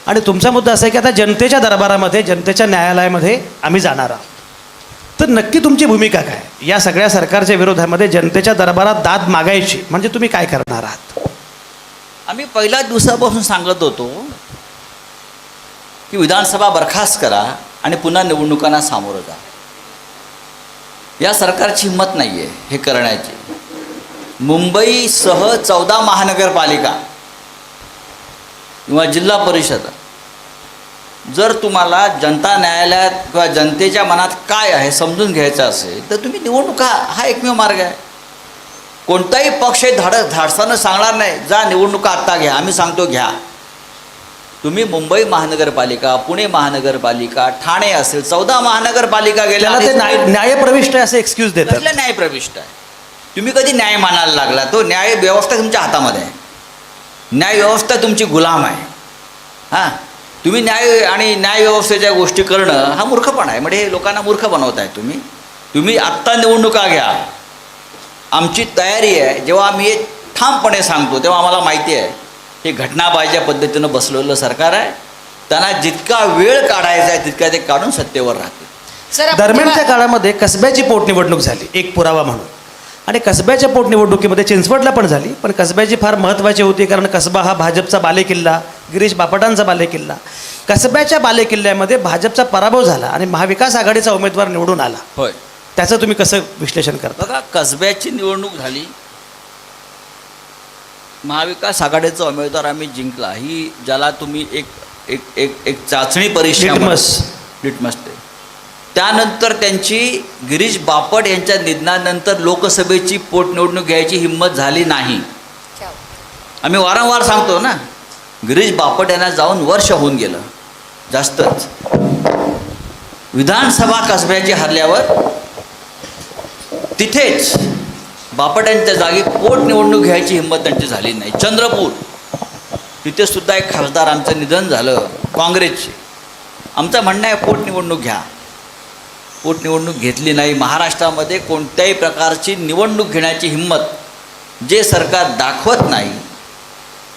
आणि तुमचा मुद्दा असा आहे की आता जनतेच्या दरबारामध्ये, जनतेच्या न्यायालयामध्ये आम्ही जाणार आहोत. तर नक्की तुमची भूमिका काय? या सगळ्या सरकारच्या विरोधामध्ये जनतेच्या दरबारात दाद मागायची म्हणजे तुम्ही काय करणार आहात? आम्ही पहिल्या दिवसापासून सांगत होतो की विधानसभा बरखास्त करा आणि पुन्हा निवडणुकांना सामोरं जा. या सरकारची हिंमत नाही आहे हे करण्याची. मुंबईसह 14 महानगरपालिका किंवा जिल्हा परिषद, जर तुम्हाला जनता न्यायालयात किंवा जनतेच्या मनात काय आहे समजून घ्यायचं असेल तर तुम्ही निवडणुका हा एकमेव मार्ग आहे. कोणताही पक्ष धाडसानं सांगणार नाही जा निवडणुका आत्ता घ्या. आम्ही सांगतो घ्या. तुम्ही मुंबई महानगरपालिका, पुणे महानगरपालिका, ठाणे असेल, 14 महानगरपालिका गेल्या, त्याला ते न्यायप्रविष्ट आहे असं एक्सक्यूज देतात. कसलं न्यायप्रविष्ट आहे? तुम्ही कधी न्याय मानायला लागला? तो न्याय व्यवस्था तुमच्या हातामध्ये आहे. न्याय व्यवस्था तुमची गुलाम आहे. हां, तुम्ही न्याय आणि न्याय व्यवस्थेच्या गोष्टी करणं हा मूर्खपणा आहे. म्हणजे हे लोकांना मूर्ख बनवताय तुम्ही. तुम्ही आत्ता निवडणुका घ्या. आमची तयारी आहे. जेव्हा आम्ही हे ठामपणे सांगतो तेव्हा आम्हाला माहिती आहे हे घटनाबाह्य पद्धतीनं बसलेलं सरकार आहे. त्यांना जितका वेळ काढायचा आहे तितका ते काढून सत्तेवर राहतील. दरम्यानच्या काळामध्ये कसब्याची पोटनिवडणूक झाली एक पुरावा म्हणून, आणि कसब्याच्या पोटनिवडणुकीमध्ये चिंचवडला पण झाली. पण कसब्याची फार महत्त्वाची होती कारण कसबा हा भाजपचा बालेकिल्ला, गिरीश बापटांचा बालेकिल्ला. कसब्याच्या बालेकिल्ल्यामध्ये भाजपचा पराभव झाला आणि महाविकास आघाडीचा उमेदवार निवडून आला. होय, त्याचं तुम्ही कसं विश्लेषण करता? बघा, कसब्याची निवडणूक झाली, महाविकास आघाडीचा उमेदवार आम्ही जिंकला. ही ज्याला तुम्ही एक एक एक एक चाचणी परीक्षा लिटमस ते. त्यानंतर त्यांची गिरीश बापट यांच्या निधनानंतर लोकसभेची पोटनिवडणूक घ्यायची हिंमत झाली नाही. आम्ही वारंवार सांगतो ना, गिरीश बापट यांना जाऊन वर्ष होऊन गेलं जास्तच. विधानसभा कसब्याची हरल्यावर तिथेच बापटांच्या जागी पोटनिवडणूक घ्यायची हिंमत त्यांची झाली नाही. चंद्रपूर, तिथे सुद्धा एक खासदार आमचं निधन झालं काँग्रेसचे. आमचं म्हणणं आहे पोटनिवडणूक घ्या. पोटनिवडणूक घेतली नाही. महाराष्ट्रामध्ये कोणत्याही प्रकारची निवडणूक घेण्याची हिंमत जे सरकार दाखवत नाही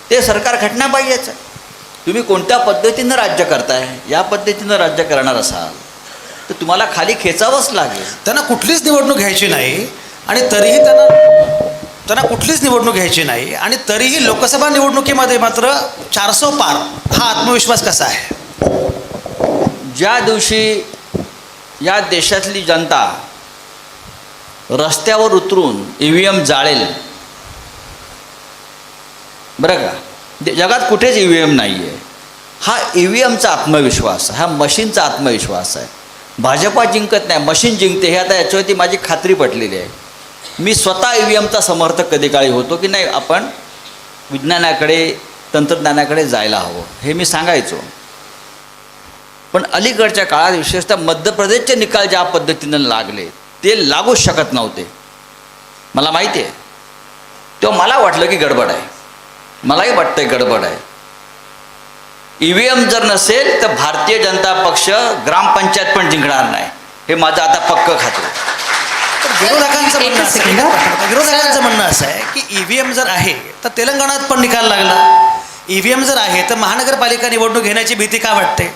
ते सरकार घटनाबाह्यच आहे. तुम्ही कोणत्या पद्धतीनं राज्य करताय? या पद्धतीनं राज्य करणार असाल तर तुम्हाला खाली खेचावंच लागेल. त्यांना कुठलीच निवडणूक घ्यायची नाही आणि तरीही त्यांना कुठलीच निवडणूक घ्यायची नाही आणि तरीही लोकसभा निवडणुकीमध्ये मात्र 400 पार हा आत्मविश्वास कसा आहे? ज्या दिवशी या देशातली जनता रस्त्यावर उतरून EVM जाळेल, बरं का, जगात कुठेच EVM नाही आहे. हा EVMचा आत्मविश्वास, हा मशीनचा आत्मविश्वास आहे. भाजपा जिंकत नाही, मशीन जिंकते. हे आता याच्यावरती माझी खात्री पटलेली आहे. मी स्वतः EVMचा समर्थक कधी काळी होतो की नाही, आपण विज्ञानाकडे, तंत्रज्ञानाकडे जायला हवं हे मी सांगायचो. पण अलीकडच्या काळात विशेषतः मध्य प्रदेशचे निकाल ज्या पद्धतीनं लागले ते लागूच शकत नव्हते. मला माहिती आहे. तेव्हा मला वाटलं की गडबड आहे. मलाही वाटतंय गडबड आहे. EVM जर नसेल तर भारतीय जनता पक्ष ग्रामपंचायत पण जिंकणार नाही. हे माझं आता पक्क खातं. विरोधकांचं म्हणणं असं आहे की EVM जर आहे तर तेलंगणात पण निकाल लागला. EVM जर आहे तर महानगरपालिका निवडणूक घेण्याची भीती का वाटते?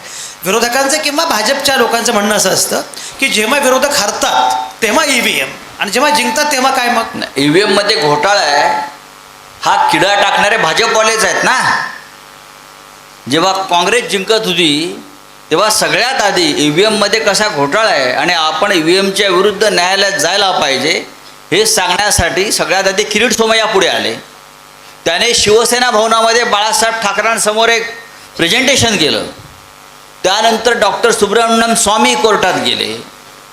विरोधकांचं किंवा भाजपच्या लोकांचं म्हणणं असं असतं की जेव्हा विरोधक हरतात तेव्हा EVM आणि जेव्हा जिंकतात तेव्हा काय? मग EVM मध्ये घोटाळा आहे हा किडा टाकणारे भाजपवालेच आहेत ना. जेव्हा काँग्रेस जिंकत होती तेव्हा सगळ्यात आधी EVMमध्ये कसा घोटाळा आहे आणि आपण EVMच्या विरुद्ध न्यायालयात जायला पाहिजे हे सांगण्यासाठी सगळ्यात आधी किरीट सोमय्या पुढे आले. त्याने शिवसेना भवनामध्ये बाळासाहेब ठाकरेंसमोर एक प्रेझेंटेशन केलं. त्यानंतर डॉक्टर सुब्रमण्यम स्वामी कोर्टात गेले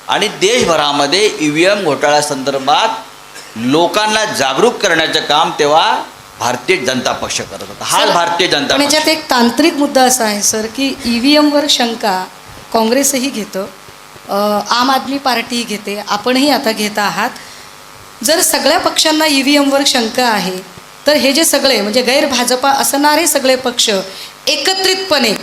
आणि देशभरामध्ये EVM घोटाळ्यासंदर्भात लोकांना जागरूक करण्याचं काम तेव्हा भारतीय जनता पक्ष करत होता. हाच भारतीय जनता पण पक्ष. याच्यात एक तांत्रिक मुद्दा असा आहे सर की EVMवर शंका काँग्रेसही घेतं, आम आदमी पार्टीही घेते, आपणही आता घेत आहात. जर सगळ्या पक्षांना EVMवर शंका आहे तर हे जे सगळे म्हणजे गैर भाजपा असणारे सगळे पक्ष एकत्रितपणे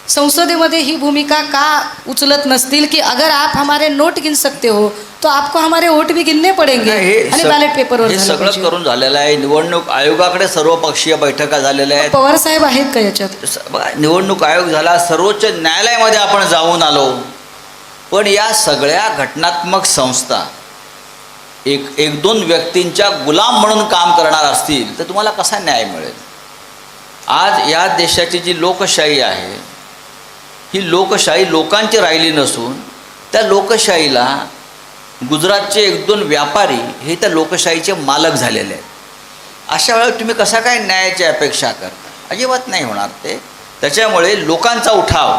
संसदेमध्ये ही भूमिका का उचलत नसतील की अगर आप हमारे नोट गिन सकते हो तो आपको हमारे वोट भी गिनने पडेंगे आणि बॅलेट पेपरवर हे सगळं करून झालेलं आहे. निवडणूक आयोगाकडे सर्वपक्षीय बैठका झालेल्या आहेत. पवार साहेब आहेत का याच्यात? बघा, निवडणूक आयोग झाला, सर्वोच्च न्यायालयामध्ये आपण जाऊन आलो. पण या सगळ्या घटनात्मक संस्था एक दोन व्यक्तींच्या गुलाम म्हणून काम करणार असतील तर तुम्हाला कसा न्याय मिळेल? आज या देशाची जी लोकशाही आहे ही लोकशाही लोकांची राहिली नसून त्या लोकशाहीला गुजरातचे एक दोन व्यापारी हे त्या लोकशाहीचे मालक झालेले आहेत. अशा वेळेला तुम्ही कसा काय न्यायाची अपेक्षा करता? अजिबात नाही होणार ते. त्याच्यामुळे लोकांचा उठाव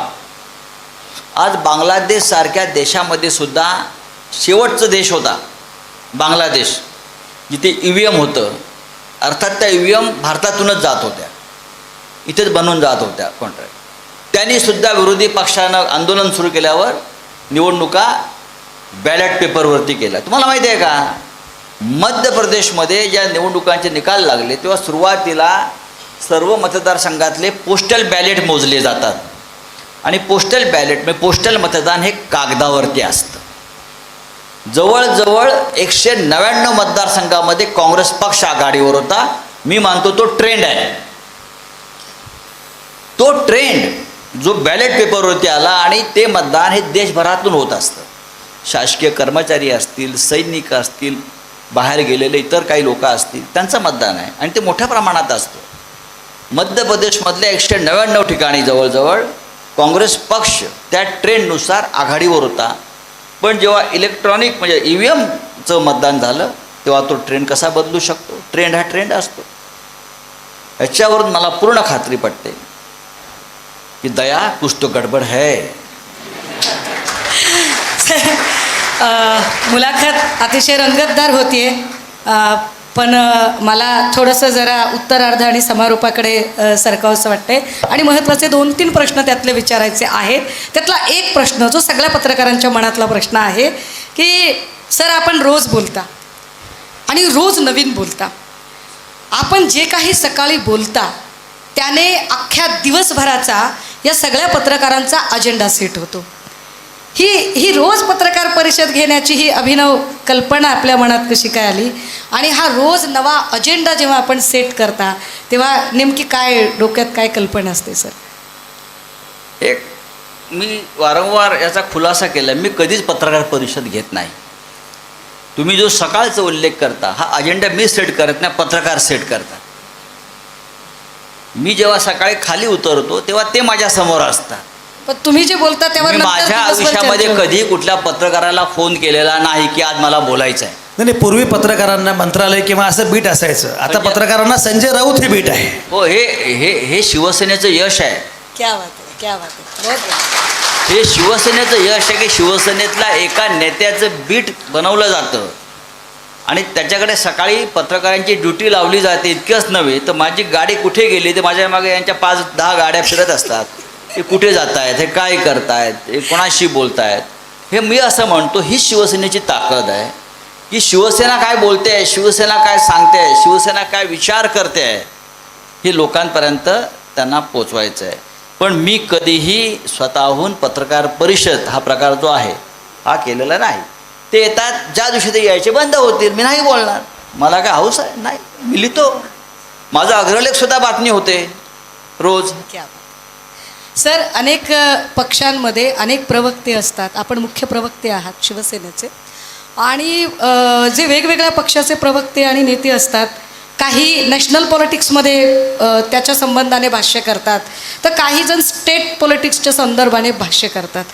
आज बांगलादेशसारख्या देशामध्ये सुद्धा शेवटचा देश होता बांगलादेश, जिथे EVM होतं. अर्थात त्या EVM भारतातूनच जात होत्या, इथेच बनवून जात होत्या कॉन्ट्रॅक्ट. त्यांनीसुद्धा विरोधी पक्षानं आंदोलन सुरू केल्यावर निवडणुका बॅलेट पेपरवरती केल्या. तुम्हाला माहिती आहे का, मध्य प्रदेशमध्ये ज्या निवडणुकांचे निकाल लागले तेव्हा सुरुवातीला सर्व मतदारसंघातले पोस्टल बॅलेट मोजले जातात आणि पोस्टल बॅलेट म्हणजे पोस्टल मतदान हे कागदावरती असतं. जवळजवळ 199 मतदारसंघामध्ये काँग्रेस पक्ष आघाडीवर होता. मी मानतो तो ट्रेंड आहे. तो ट्रेंड जो बॅलेट पेपरवरती आला आणि ते मतदान हे देशभरातून होत असतं. शासकीय कर्मचारी असतील, सैनिक असतील, बाहेर गेलेले इतर काही लोक असतील, त्यांचं मतदान आहे आणि ते मोठ्या प्रमाणात असतं. मध्य प्रदेशमधल्या 199 ठिकाणी जवळजवळ काँग्रेस पक्ष त्या ट्रेंडनुसार आघाडीवर होता. पण जेव्हा इलेक्ट्रॉनिक म्हणजे EVMचं मतदान झालं तेव्हा तो ट्रेंड कसा बदलू शकतो? ट्रेंड हा ट्रेंड असतो. ह्याच्यावरून मला पूर्ण खात्री पटते की दया कुछ तो गडबड है. मुलाखत अतिशय रंगतदार होतीये, पण मला थोडंसं जरा उत्तरार्ध आणि समारोपाकडे सरकावंसं वाटतंय आणि महत्त्वाचे 2-3 प्रश्न त्यातले विचारायचे आहेत. त्यातला एक प्रश्न जो सगळ्या पत्रकारांच्या मनातला प्रश्न आहे की सर आपण रोज बोलता आणि रोज नवीन बोलता, आपण जे काही सकाळी बोलता त्याने अख्ख्या दिवसभराचा या सगळ्या पत्रकारांचा अजेंडा सेट होतो. ही रोज पत्रकार परिषद घेण्याची ही अभिनव कल्पना आपल्या मनात कशी काय आली आणि हा रोज नवा अजेंडा जेव्हा आपण सेट करता तेव्हा नेमकी काय डोक्यात काय कल्पना असते सर? एक मी वारंवार याचा खुलासा केला, मी कधीच पत्रकार परिषद घेत नाही. तुम्ही जो सकाळचा उल्लेख करता हा अजेंडा मी सेट करत नाही, पत्रकार सेट करतात. मी जेव्हा सकाळी खाली उतरतो तेव्हा ते माझ्यासमोर असतात. पण तुम्ही जे बोलता तेव्हा मी नंतर माझ्या दिवसभर आयुष्यामध्ये चर्चा होते. कधी कुठल्या पत्रकाराला फोन केलेला नाही की आज मला बोलायचं आहे. नाही, पूर्वी पत्रकारांना मंत्रालय किंवा असं बीट असायचं. आता म्हणजे- पत्रकारांना संजय राऊत हे बीट आहे. हो, हे हे हे शिवसेनेचं यश आहे. क्या बात आहे, क्या बात आहे. बहुत बहुत. हे शिवसेनेचं यश आहे की शिवसेनेतल्या एका नेत्याचं बीट बनवलं जातं आणि त्याच्याकडे सकाळी पत्रकारांची ड्युटी लावली जाते. इतकंच नव्हे तर माझी गाडी कुठे गेली तर माझ्या मागे यांच्या 5-10 गाड्या फिरत असतात. हे कुठे जात आहेत, हे काय करतायत, हे कोणाशी बोलतायत. हे मी असं म्हणतो ही शिवसेनेची ताकद आहे की शिवसेना काय बोलते आहे, शिवसेना काय सांगते आहे, शिवसेना काय विचार करते आहे हे लोकांपर्यंत त्यांना पोचवायचं आहे. पण मी कधीही स्वतःहून पत्रकार परिषद हा प्रकार जो आहे हा केलेला नाही. ते येतात, ज्या दिवशी ते यायचे बंद होतील मी नाही बोलणार. मला काय हौस आहे? नाही, मी लिहितो. माझा अग्रलेखसुद्धा बातमी होते रोज. क्या बात. सर अनेक पक्षांमध्ये अनेक प्रवक्ते असतात, आपण मुख्य प्रवक्ते आहात शिवसेनेचे आणि जे वेगवेगळ्या पक्षाचे प्रवक्ते आणि नेते असतात काही नॅशनल पॉलिटिक्समध्ये त्याच्या संबंधाने भाष्य करतात, तर काही जण स्टेट पॉलिटिक्सच्या संदर्भाने भाष्य करतात.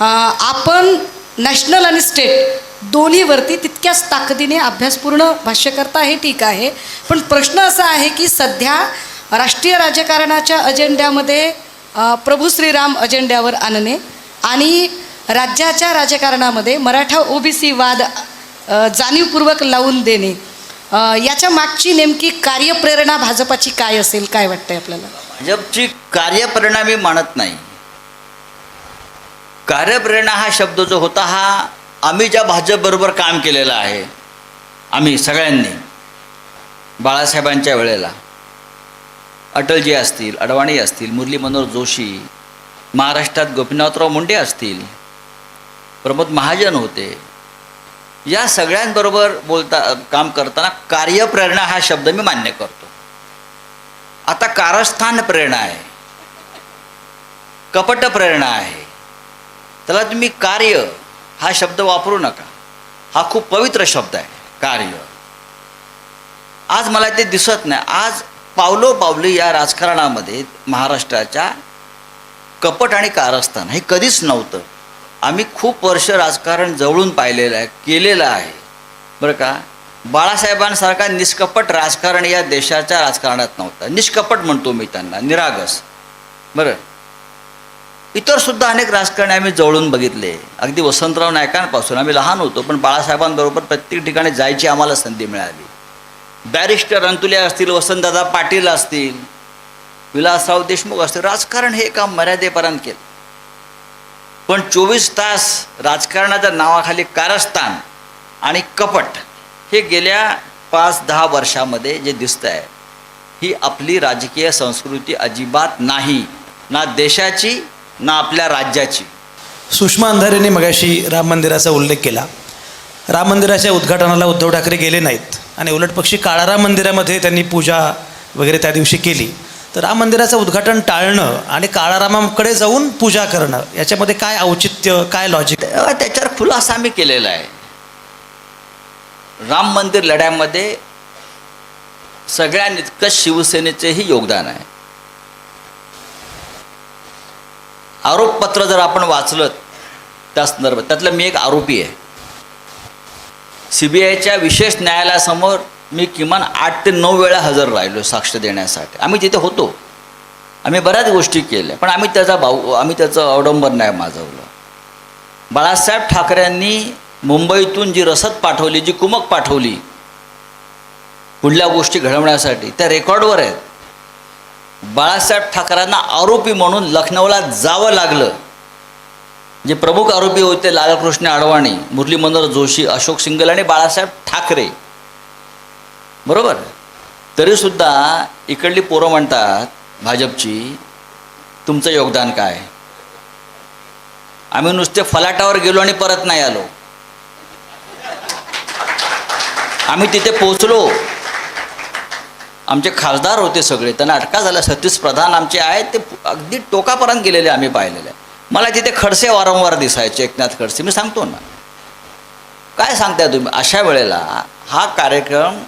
आपण नॅशनल आणि स्टेट दोन्हीवरती तितक्याच ताकदीने अभ्यासपूर्ण भाष्य करता, हे ठीक आहे. पण प्रश्न असा आहे की सध्या राष्ट्रीय राजकारणाच्या अजेंड्यामध्ये प्रभू श्रीराम अजेंड्यावर आणणे आणि राज्याच्या राजकारणामध्ये मराठा OBC वाद जाणीवपूर्वक लावून देणे, याच्या मागची नेमकी कार्यप्रेरणा भाजपाची काय असेल, काय वाटतंय आपल्याला? भाजपची कार्यप्रेरणा मी मानत नाही. कार्यप्रेरणा हा शब्द जो होता हा आम्ही ज्या भाजपबरोबर काम केलेलं आहे, आम्ही सगळ्यांनी बाळासाहेबांच्या वेळेला, अटलजी असतील, अडवाणी असतील, मुरली मनोहर जोशी, महाराष्ट्रात गोपीनाथराव मुंडे असतील, प्रमोद महाजन होते, या सगळ्यांबरोबर काम करताना कार्यप्रेरणा हा शब्द मी मान्य करतो. आता कारस्थान प्रेरणा आहे, कपट प्रेरणा आहे, त्याला तुम्ही कार्य हा शब्द वापरू नका. हा खूप पवित्र शब्द आहे, कार्य. आज मला ते दिसत नाही. आज पावलोपावली या राजकारणामध्ये महाराष्ट्राच्या कपट आणि कारस्थान हे कधीच नव्हतं. आम्ही खूप वर्ष राजकारण जवळून पाहिलेलं आहे, केलेलं आहे बरं का. बाळासाहेबांसारखा निष्कपट राजकारण या देशाच्या राजकारणात नव्हतं. निष्कपट म्हणतो मी त्यांना, निरागस. बरं, इतरसुद्धा अनेक राजकारणी आम्ही जवळून बघितले. अगदी वसंतराव नायकांपासून, आम्ही लहान होतो पण बाळासाहेबांबरोबर प्रत्येक ठिकाणी जायची आम्हाला संधी मिळाली. बॅरिस्टर अंतुले असतील, वसंतदादा पाटील असतील, विलासराव देशमुख असतील, राजकारण हे काम मर्यादेपर्यंत केलं. पण 24 तास राजकारणाच्या नावाखाली कारस्थान आणि कपट हे गेल्या 5-10 वर्षामध्ये जे दिसतं आहे, ही आपली राजकीय संस्कृती अजिबात नाही, ना देशाची ना आपल्या राज्याची. सुषमा अंधारेंनी मगाशी राम मंदिराचा उल्लेख केला. राम मंदिराच्या उद्घाटनाला उद्धव ठाकरे गेले नाहीत आणि उलट पक्षी काळाराम मंदिरामध्ये त्यांनी पूजा वगैरे त्या दिवशी केली. तर राम मंदिराचं उद्घाटन टाळणं आणि काळारामाकडे जाऊन पूजा करणं, याच्यामध्ये काय औचित्य, काय लॉजिक? त्याच्यावर खुलासा आम्ही केलेला आहे. राम मंदिर लढ्यामध्ये सगळ्यांइतकं शिवसेनेचेही योगदान आहे. आरोपपत्र जर आपण वाचलं त्या संदर्भात, त्यातलं मी एक आरोपी आहे. CBIच्या विशेष न्यायालयासमोर मी किमान 8 ते 9 वेळा हजर राहिलो साक्ष देण्यासाठी. आम्ही तिथे होतो, आम्ही बऱ्याच गोष्टी केल्या, पण आम्ही त्याचं अवडंबर नाही माजवलं. बाळासाहेब ठाकरेंनी मुंबईतून जी रसद पाठवली, जी कुमक पाठवली पुढल्या गोष्टी घडवण्यासाठी, त्या रेकॉर्डवर आहेत. बाळासाहेब ठाकरेंना आरोपी म्हणून लखनौला जावं लागलं. जे प्रमुख आरोपी होते लालकृष्ण अडवाणी, मुरली मनोहर जोशी, अशोक सिंगल आणि बाळासाहेब ठाकरे, बरोबर. तरीसुद्धा इकडली पोरं म्हणतात भाजपची, तुमचं योगदान काय? आम्ही नुसते फलाटावर गेलो आणि परत नाही आलो. आम्ही तिथे पोचलो, आमचे खासदार होते सगळे, त्यांना अटका झाला. सतीश प्रधान आमचे आहेत, ते अगदी टोकापर्यंत गेलेले आम्ही पाहिलेले. मला तिथे खडसे वारंवार दिसायचे, एकनाथ खडसे. मी सांगतो ना, काय सांगताय तुम्ही? अशा वेळेला हा कार्यक्रम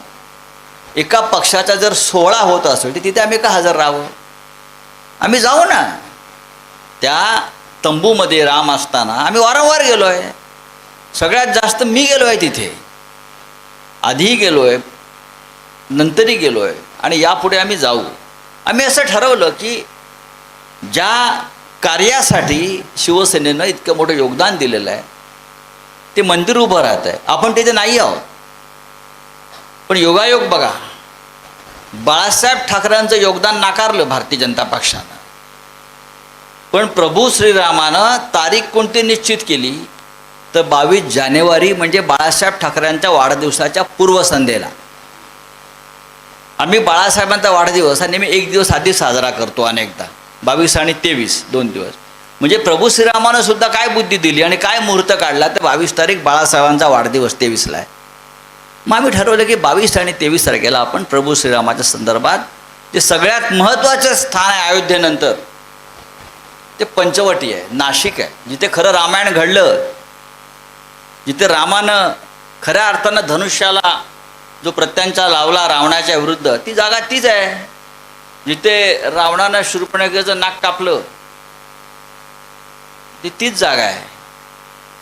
एका पक्षाचा जर 16 होत असेल तर तिथे आम्ही का हजर राहावं? आम्ही जाऊ ना. त्या तंबूमध्ये राम असताना आम्ही वारंवार गेलो आहे. सगळ्यात जास्त मी गेलो आहे तिथे, आधीही गेलो आहे, नंतरही गेलो आहे आणि यापुढे आम्ही जाऊ. आम्ही असं ठरवलं की ज्या कार्यासाठी शिवसेनेनं इतकं मोठं योगदान दिलेलं आहे, ते मंदिर उभं राहत आहे, आपण तिथे नाही आहोत. पण योगायोग बघा, बाळासाहेब ठाकरेंचं योगदान नाकारलं भारतीय जनता पक्षानं. पण प्रभू श्रीरामानं तारीख कोणती निश्चित केली तर 22 जानेवारी, म्हणजे बाळासाहेब ठाकरेंच्या वाढदिवसाच्या पूर्वसंध्येला. आम्ही बाळासाहेबांचा वाढदिवस हा नेहमी 1 दिवस आधी साजरा करतो अनेकदा, 22 आणि 23 2 दिवस. म्हणजे प्रभू श्रीरामानं सुद्धा काय बुद्धी दिली आणि काय मुहूर्त काढला तर 22 तारीख बाळासाहेबांचा वाढदिवस 23ला आहे. मग आम्ही ठरवलं की 22 आणि 23 तारखेला आपण प्रभू श्रीरामाच्या संदर्भात जे सगळ्यात महत्त्वाचं स्थान आहे अयोध्येनंतर, ते पंचवटी आहे, नाशिक आहे, जिथे खरं रामायण घडलं, जिथे रामानं खऱ्या अर्थानं धनुष्याला जो प्रत्यंचा लावला रावणाच्या विरुद्ध, ती जागा तीच आहे जिथे रावणानं शूर्पणखेचं नाक कापलं, ती तीच जागा आहे.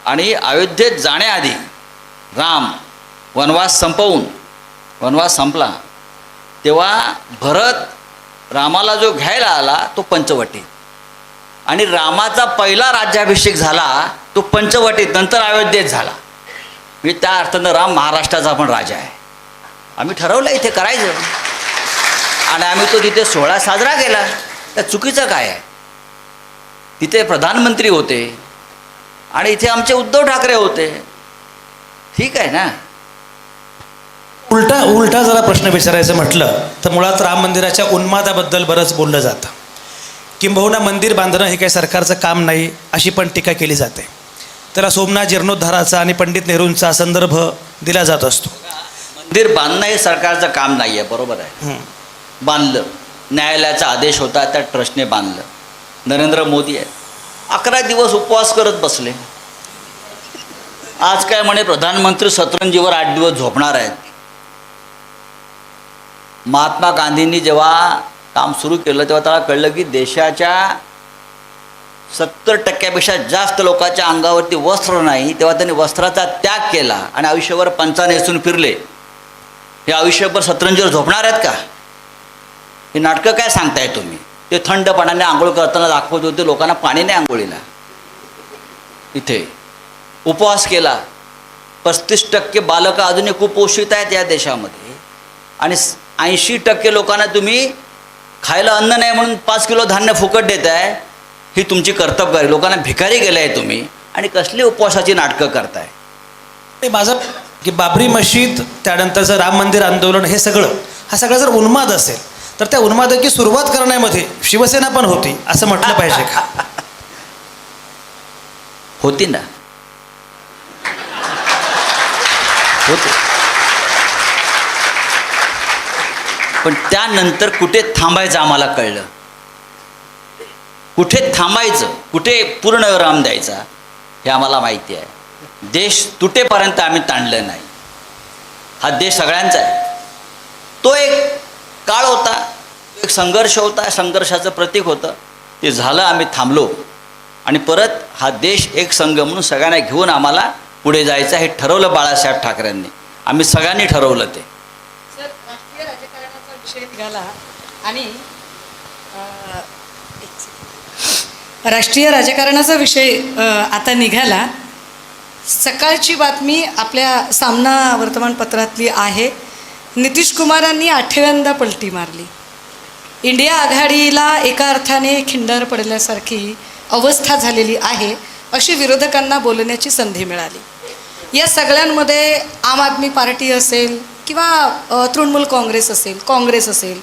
आणि अयोध्येत जाण्याआधी राम वनवास संपला तेव्हा भरत रामाला जो घ्यायला आला तो पंचवटीत, आणि रामाचा पहिला राज्याभिषेक झाला तो पंचवटीत, नंतर अयोध्येत झाला. म्हणजे त्या अर्थानं राम महाराष्ट्राचा पण राजा आहे. आम्ही ठरवलं इथे करायचं आणि आम्ही तो तिथे सोहळा साजरा केला. त्या चुकीचं काय आहे? तिथे प्रधानमंत्री होते आणि इथे आमचे उद्धव ठाकरे होते. ठीक आहे ना. उलटा जरा प्रश्न विचारायचं म्हटलं तर मुळात राम मंदिराच्या उन्मादाबद्दल बरंच बोललं जातं. किंबहुना मंदिर बांधणं हे काही सरकारचं काम नाही अशी पण टीका केली जाते. त्याला सोमनाथ जीर्णोद्धाराचा आणि पंडित नेहरूंचा संदर्भ दिला जात असतो. मंदिर बांधणं हे सरकारचं काम नाही आहे, बरोबर आहे. बांधलं, न्यायालयाचा आदेश होता, त्या ट्रस्टने बांधलं. नरेंद्र मोदी आहे, 11 दिवस उपवास करत बसले. आज काय म्हणे प्रधानमंत्री सतरंजीवर 8 दिवस झोपणार आहेत. महात्मा गांधींनी जेव्हा काम सुरू केलं तेव्हा त्याला कळलं की देशाच्या 70% जास्त लोकांच्या अंगावरती वस्त्र नाही, तेव्हा त्यांनी वस्त्राचा त्याग केला आणि आयुष्यभर पंचा नेसून फिरले. हे आयुष्यभर सतरंजीवर झोपणार आहेत का? हे नाटकं काय सांगताय तुम्ही? ते थंड पाण्याने आंघोळ करताना दाखवत होते लोकांना, पाणी नाही आंघोळीला. इथे उपवास केला. 35% बालकं अजूनही कुपोषित आहेत या देशामध्ये आणि 80% लोकांना तुम्ही खायला अन्न नाही म्हणून 5 किलो धान्य फुकट देत आहे. ही तुमची कर्तबगारी. लोकांना भिकारी केलं आहे तुम्ही आणि कसली उपवासाची नाटकं करताय. ते माझं की बाबरी मशीद, त्यानंतरचं राम मंदिर आंदोलन, हे हा सगळा जर उन्माद असेल तर त्या उन्मादाची सुरुवात करण्यामध्ये शिवसेना पण होती असं म्हटलं पाहिजे का? होती ना, होते. पण त्यानंतर कुठे थांबायचं आम्हाला कळलं. कुठे थांबायचं, कुठे पूर्ण विराम द्यायचा हे आम्हाला माहिती आहे. देश तुटेपर्यंत आम्ही ताणलं नाही. हा देश सगळ्यांचा आहे. तो एक काळ होता, एक संघर्ष होता, संघर्षाचं प्रतीक होतं. ते झालं, आम्ही थांबलो आणि परत हा देश एक संघ म्हणून सगळ्यांना घेऊन आम्हाला पुढे जायचं हे ठरवलं बाळासाहेब ठाकरेंनी. आम्ही सगळ्यांनी ठरवलं ते. सर, राष्ट्रीय राजकारणाचा विषय निघाला आणि राष्ट्रीय राजकारणाचा विषय आता निघाला. सकाळची बातमी आपल्या सामना वर्तमानपत्रातली आहे. नितीश कुमारांनी 8व्यांदा पलटी मारली. इंडिया आघाडीला एका अर्थाने खिंडार पडल्यासारखी अवस्था झालेली आहे अशी विरोधकांना बोलण्याची संधी मिळाली. या सगळ्यांमध्ये आम आदमी पार्टी असेल किंवा तृणमूल काँग्रेस असेल,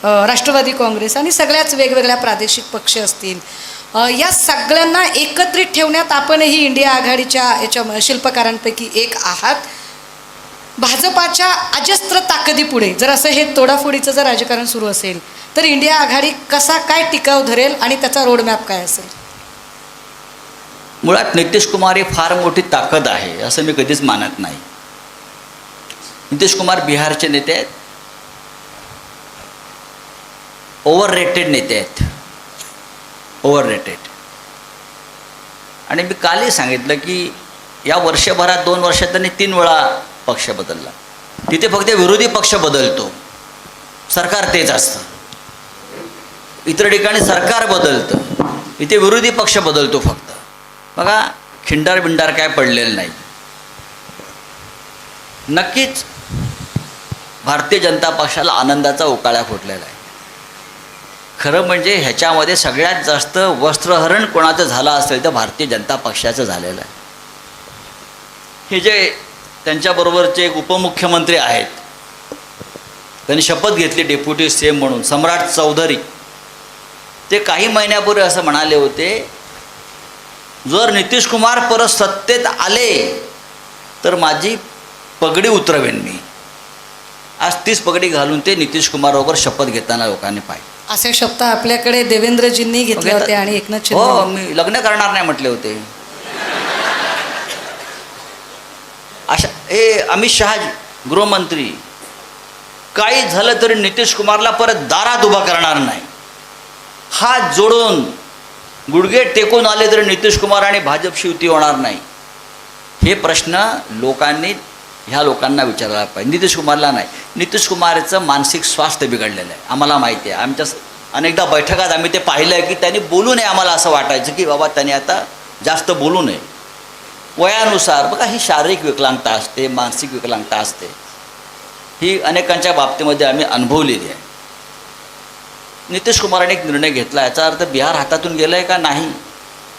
राष्ट्रवादी काँग्रेस आणि सगळ्याच वेगवेगळ्या प्रादेशिक पक्ष असतील, या सगळ्यांना एकत्रित ठेवण्यात आपणही इंडिया आघाडीच्या याच्या शिल्पकारांपैकी एक आहात. भाजपाच्या अजस्त्र ताकदीपुढे जर असं हे तोडाफोडीचं जर राजकारण सुरू असेल तर इंडिया आघाडी कसा काय टिकाव धरेल आणि त्याचा रोडमॅप काय असेल? मुळात नितीश कुमार ही फार मोठी ताकद आहे असं मी कधीच मानत नाही. नितीश कुमार बिहारचे नेते आहेत, ओव्हररेटेड नेते आहेत, ओव्हररेटेड. आणि मी कालही सांगितलं की या वर्षभरात 2 वर्षात त्यांनी 3 वेळा पक्ष बदलला. तिथे फक्त विरोधी पक्ष बदलतो, सरकार तेच असतं. इतर ठिकाणी सरकार बदलतं, इथे विरोधी पक्ष बदलतो फक्त. बघा, खिंडार बिंडार काय पडलेलं नाही. नक्कीच भारतीय जनता पक्षाला आनंदाचा उकाळा फुटलेला आहे. खरं म्हणजे ह्याच्यामध्ये सगळ्यात जास्त वस्त्रहरण कोणाचं झालं असेल तर भारतीय जनता पक्षाचं झालेलं आहे. हे जे त्यांच्याबरोबरचे एक उपमुख्यमंत्री आहेत, त्यांनी शपथ घेतली डेप्युटी सीएम म्हणून, सम्राट चौधरी. ते काही महिन्यापूर्वी असं म्हणाले होते, जर नितीश कुमार परत सत्तेत आले तर माझी पगडी उतरवेन मी. आज 30 पगडी घालून ते नितीश कुमारबरोबर शपथ घेताना लोकांनी पाहिजे. असे शब्द आपल्याकडे देवेंद्रजींनी घेतले होते आणि एकनाथ शिंदे. हो, मी लग्न करणार नाही म्हटले होते. अशा हे अमित शहा गृहमंत्री काही झालं तरी नितीश कुमारला परत दारात उभा करणार नाही. हात जोडून गुडघे टेकून आले तरी नितीश कुमार आणि भाजपशी युती होणार नाही. हे प्रश्न ह्या लोकांना विचारायला पाहिजे, नितीश कुमारला नाही. नितीश कुमारचं मानसिक स्वास्थ्य बिघडलेलं आहे, आम्हाला माहिती आहे. आमच्या अनेकदा बैठकात आम्ही ते पाहिलं आहे की त्यांनी बोलू नये. आम्हाला असं वाटायचं की बाबा त्यांनी आता जास्त बोलू नये. वयानुसार बघा, ही शारीरिक विकलांगता असते, मानसिक विकलांगता असते. ही अनेकांच्या बाबतीमध्ये आम्ही अनुभवलेली आहे. नितीश कुमारांनी एक निर्णय घेतला, याचा अर्थ बिहार हातातून गेलं आहे का? नाही.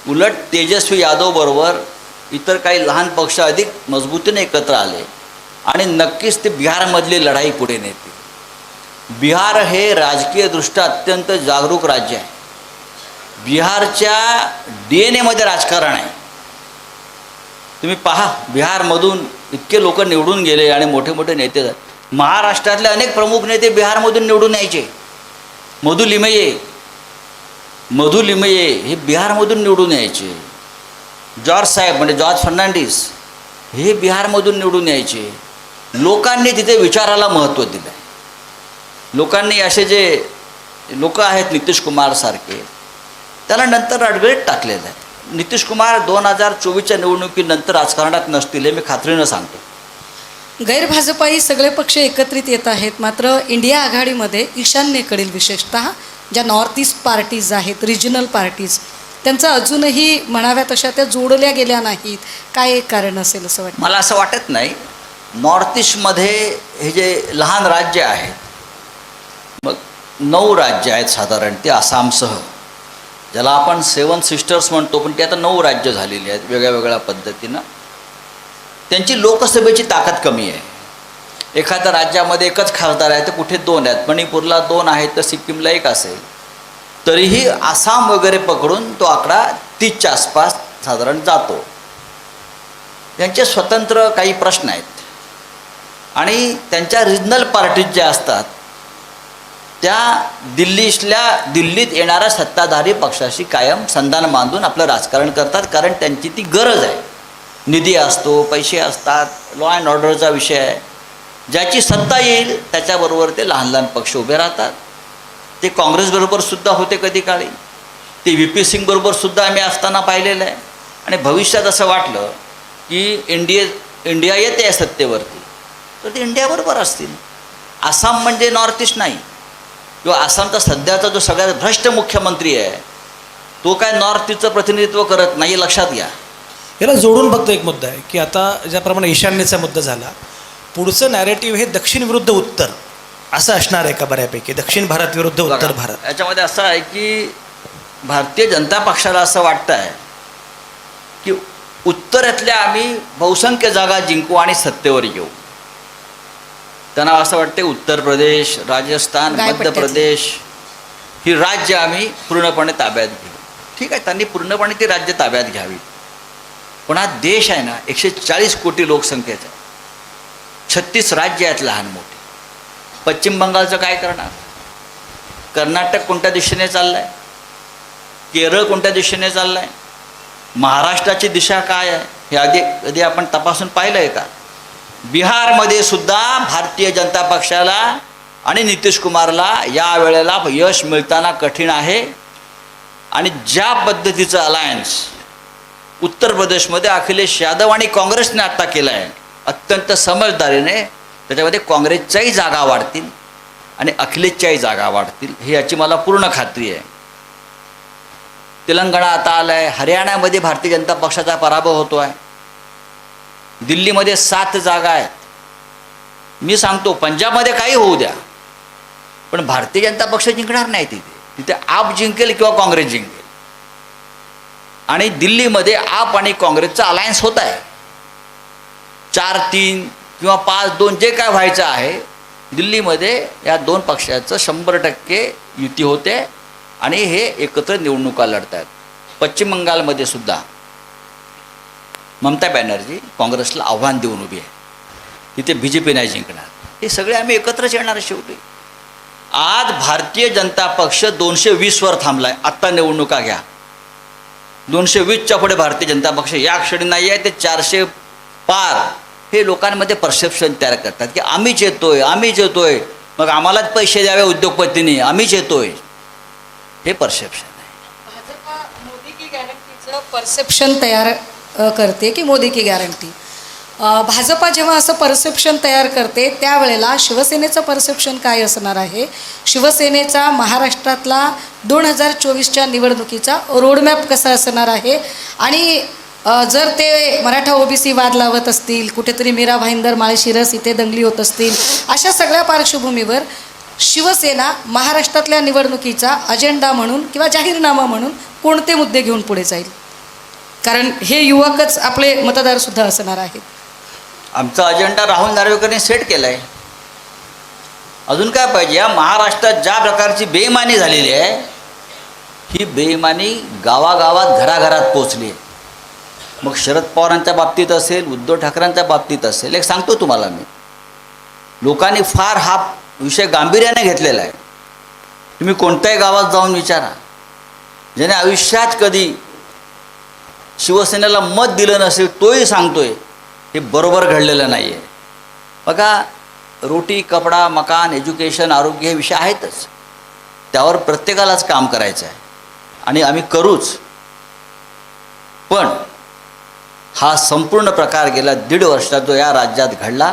उलट तेजस्वी यादवबरोबर इतर काही लहान पक्ष अधिक मजबूतीने एकत्र आले आणि नक्कीच ते बिहारमधली लढाई पुढे नेतील. बिहार हे राजकीयदृष्ट्या अत्यंत जागरूक राज्य आहे. बिहारच्या DNA मध्ये राजकारण आहे. तुम्ही पहा, बिहारमधून इतके लोक निवडून गेले आणि मोठे मोठे नेते झाले. महाराष्ट्रातले अनेक प्रमुख नेते बिहारमधून निवडून यायचे. मधु लिमये हे बिहारमधून निवडून यायचे. जॉर्ज साहेब म्हणजे जॉर्ज फर्नांडिस हे बिहारमधून निवडून यायचे. लोकांनी तिथे विचाराला महत्त्व दिलं आहे. लोकांनी असे जे लोक आहेत नितीश कुमारसारखे, त्याला नंतर अडगळीत टाकलेलं आहे. नितीश कुमार 2024च्या निवडणुकीनंतर राजकारणात नसतील हे मी खात्रीनं सांगतो. गैरभाजपाई सगळे पक्ष एकत्रित येत आहेत, मात्र इंडिया आघाडीमध्ये ईशान्येकडील विशेषतः ज्या नॉर्थ ईस्ट पार्टीज आहेत, रिजनल पार्टीज, त्यांचा अजूनही म्हणाव्या तशा त्या जोडल्या गेल्या नाहीत. काय एक कारण असेल असं वाटतं? मला असं वाटत नाही. नॉर्थ ईस्टमध्ये हे जे लहान राज्य आहेत, मग 9 राज्य आहेत साधारण, ते आसामसह, ज्याला आपण 7 सिस्टर्स म्हणतो, पण ते आता 9 राज्य झालेली आहेत वेगळ्या वेगळ्या पद्धतीनं. त्यांची लोकसभेची ताकद कमी आहे. एखाद्या राज्यामध्ये एकच खासदार आहे तर कुठे 2 आहेत. मणिपूरला 2 आहेत तर सिक्कीमला 1 असेल. तरीही आसाम वगैरे पकडून तो आकडा 30च्या आसपास साधारण जातो. त्यांचे स्वतंत्र काही प्रश्न आहेत आणि त्यांच्या रिजनल पार्टीज ज्या असतात त्या दिल्लीत येणाऱ्या सत्ताधारी पक्षाशी कायम संधान बांधून आपलं राजकारण करतात, कारण त्यांची ती गरज आहे. निधी असतो, पैसे असतात, लॉ अँड ऑर्डरचा विषय आहे. ज्याची सत्ता येईल त्याच्याबरोबर ते लहान लहान पक्ष उभे राहतात. ते काँग्रेसबरोबरसुद्धा होते कधी काळी, ते VP सिंगबरोबरसुद्धा आम्ही असताना पाहिलेलं आहे. आणि भविष्यात असं वाटलं की इंडिया येते आहे सत्तेवरती तर ते इंडियाबरोबर असतील. आसाम म्हणजे नॉर्थ ईस्ट नाही, किंवा आसामचा सध्याचा जो सगळ्यात भ्रष्ट मुख्यमंत्री आहे तो काय नॉर्थ ईस्टचं प्रतिनिधित्व करत नाही, लक्षात घ्या. याला जोडून फक्त एक मुद्दा आहे की आता ज्याप्रमाणे ईशान्येचा मुद्दा झाला, पुढचं नॅरेटिव्ह हे दक्षिण विरुद्ध उत्तर असं असणार आहे का? बऱ्यापैकी दक्षिण भारत विरुद्ध उत्तर भारत. याच्यामध्ये असं आहे की भारतीय जनता पक्षाला असं वाटतं आहे की उत्तरेतल्या आम्ही बहुसंख्य जागा जिंकू आणि सत्तेवर येऊ. त्यांना असं वाटते उत्तर प्रदेश, राजस्थान, मध्य प्रदेश ही राज्य आम्ही पूर्णपणे ताब्यात घेऊ. ठीक आहे, त्यांनी पूर्णपणे ती राज्य ताब्यात घ्यावी. पण हा देश आहे ना 140 कोटी लोकसंख्येचा, 36 राज्य आहेत लहान मोठी. पश्चिम बंगालचं काय करणार? कर्नाटक कोणत्या दिशेने चाललं आहे? केरळ कोणत्या दिशेने चाललं आहे? महाराष्ट्राची दिशा काय आहे हे कधी आपण तपासून पाहिलं आहे का? बिहारमध्ये सुद्धा भारतीय जनता पक्षाला आणि नितीश कुमारला या वेळेला यश मिळताना कठीण आहे. आणि ज्या पद्धतीचं अलायन्स उत्तर प्रदेशमध्ये अखिलेश यादव आणि काँग्रेसने आत्ता केलं आहे अत्यंत समजदारीने, त्याच्यामध्ये काँग्रेसच्याही जागा वाढतील आणि अखिलेशच्याही जागा वाढतील, ही याची मला पूर्ण खात्री आहे. तेलंगणा आता आलं आहे, हरियाणामध्ये भारतीय जनता पक्षाचा पराभव होतो आहे, दिल्लीमध्ये 7 जागा आहेत. मी सांगतो पंजाबमध्ये काही होऊ द्या, पण भारतीय जनता पक्ष जिंकणार नाही तिथे आप जिंकेल किंवा काँग्रेस जिंकेल. आणि दिल्लीमध्ये आप आणि काँग्रेसचा अलायन्स होत आहे. 4-3 किंवा 5-2 जे काय व्हायचं आहे, दिल्लीमध्ये या 2 पक्षाचं 100% युती होते आणि हे एकत्र निवडणुका लढत आहेत. पश्चिम बंगालमध्ये सुद्धा ममता बॅनर्जी काँग्रेसला आव्हान देऊन उभी आहे, तिथे BJP नाही जिंकणार. हे सगळे आम्ही एकत्रच येणार शेवटी. आज भारतीय जनता पक्ष 220वर थांबला आहे. आत्ता निवडणुका घ्या, 220च्या पुढे भारतीय जनता पक्ष या क्षणी नाही आहे, ते 400 पार. हे लोकांमध्ये परसेप्शन तयार करतात की आम्हीच येतोय. मग आम्हालाच पैसे द्यावे उद्योगपतींनी, आम्हीच येतोय, हे परसेप्शन आहे. भाजपा मोदी की गॅरंटीचं परसेप्शन तयार करते की मोदी की गॅरंटी? भाजपा जेव्हा असं परसेप्शन तयार करते त्यावेळेला शिवसेनेचं परसेप्शन काय असणार आहे? शिवसेनेचा महाराष्ट्रातला 2024च्या निवडणुकीचा रोडमॅप कसा असणार आहे? आणि जर ते मराठा ओबीसी वाद लावत असतील, कुठेतरी मीरा भाईंदर माळशिरस इथे दंगली होत असतील, अशा सगळ्या पार्श्वभूमीवर शिवसेना महाराष्ट्रातल्या निवडणुकीचा अजेंडा म्हणून किंवा जाहीरनामा म्हणून कोणते मुद्दे घेऊन पुढे जाईल? कारण हे युवकच आपले मतदारसुद्धा असणार आहेत. आमचा अजेंडा राहुल नार्वेकरने सेट केला आहे. अजून काय पाहिजे? या महाराष्ट्रात ज्या प्रकारची बेईमानी झालेली आहे, ही बेईमानी गावागावात घराघरात पोचली आहे. मग शरद पवारांच्या बाबतीत असेल, उद्धव ठाकरेंच्या बाबतीत असेल, एक सांगतो तुम्हाला मी, लोकांनी फार हा विषय गांभीर्याने घेतलेला आहे. तुम्ही कोणत्याही गावात जाऊन विचारा, ज्याने आयुष्यात कधी शिवसेनेला मत दिलं नसेल तोही सांगतोय हे बरोबर घडलेलं नाही आहे. बघा, रोटी, कपडा, मकान, एज्युकेशन, आरोग्य हे विषय आहेतच, त्यावर प्रत्येकालाच काम करायचं आहे आणि आम्ही करूच. पण हा संपूर्ण प्रकार गेल्या 1.5 वर्षात जो या राज्यात घडला,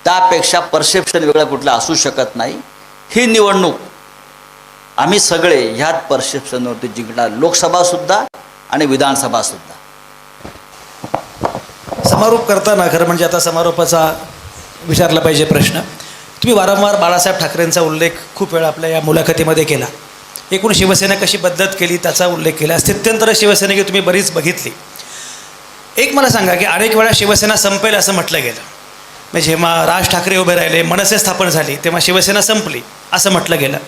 त्यापेक्षा परसेप्शन वेगळं कुठलं असू शकत नाही. ही निवडणूक आम्ही सगळे ह्यात परसेप्शनवरती जिंकणार, लोकसभासुद्धा आणि विधानसभासुद्धा. समारोप करताना खरं म्हणजे आता समारोपाचा विचारला पाहिजे प्रश्न. तुम्ही वारंवार बाळासाहेब ठाकरेंचा उल्लेख खूप वेळा आपल्या या मुलाखतीमध्ये केला. एकूण शिवसेना कशी बदलत केली त्याचा उल्लेख केला. स्थित्यंतर शिवसेना की तुम्ही बरीच बघितली. एक मला सांगा की अनेक वेळा शिवसेना संपेल असं म्हटलं गेलं. म्हणजे जेव्हा राज ठाकरे उभे राहिले, मनसे स्थापन झाली, तेव्हा शिवसेना संपली असं म्हटलं गेलं.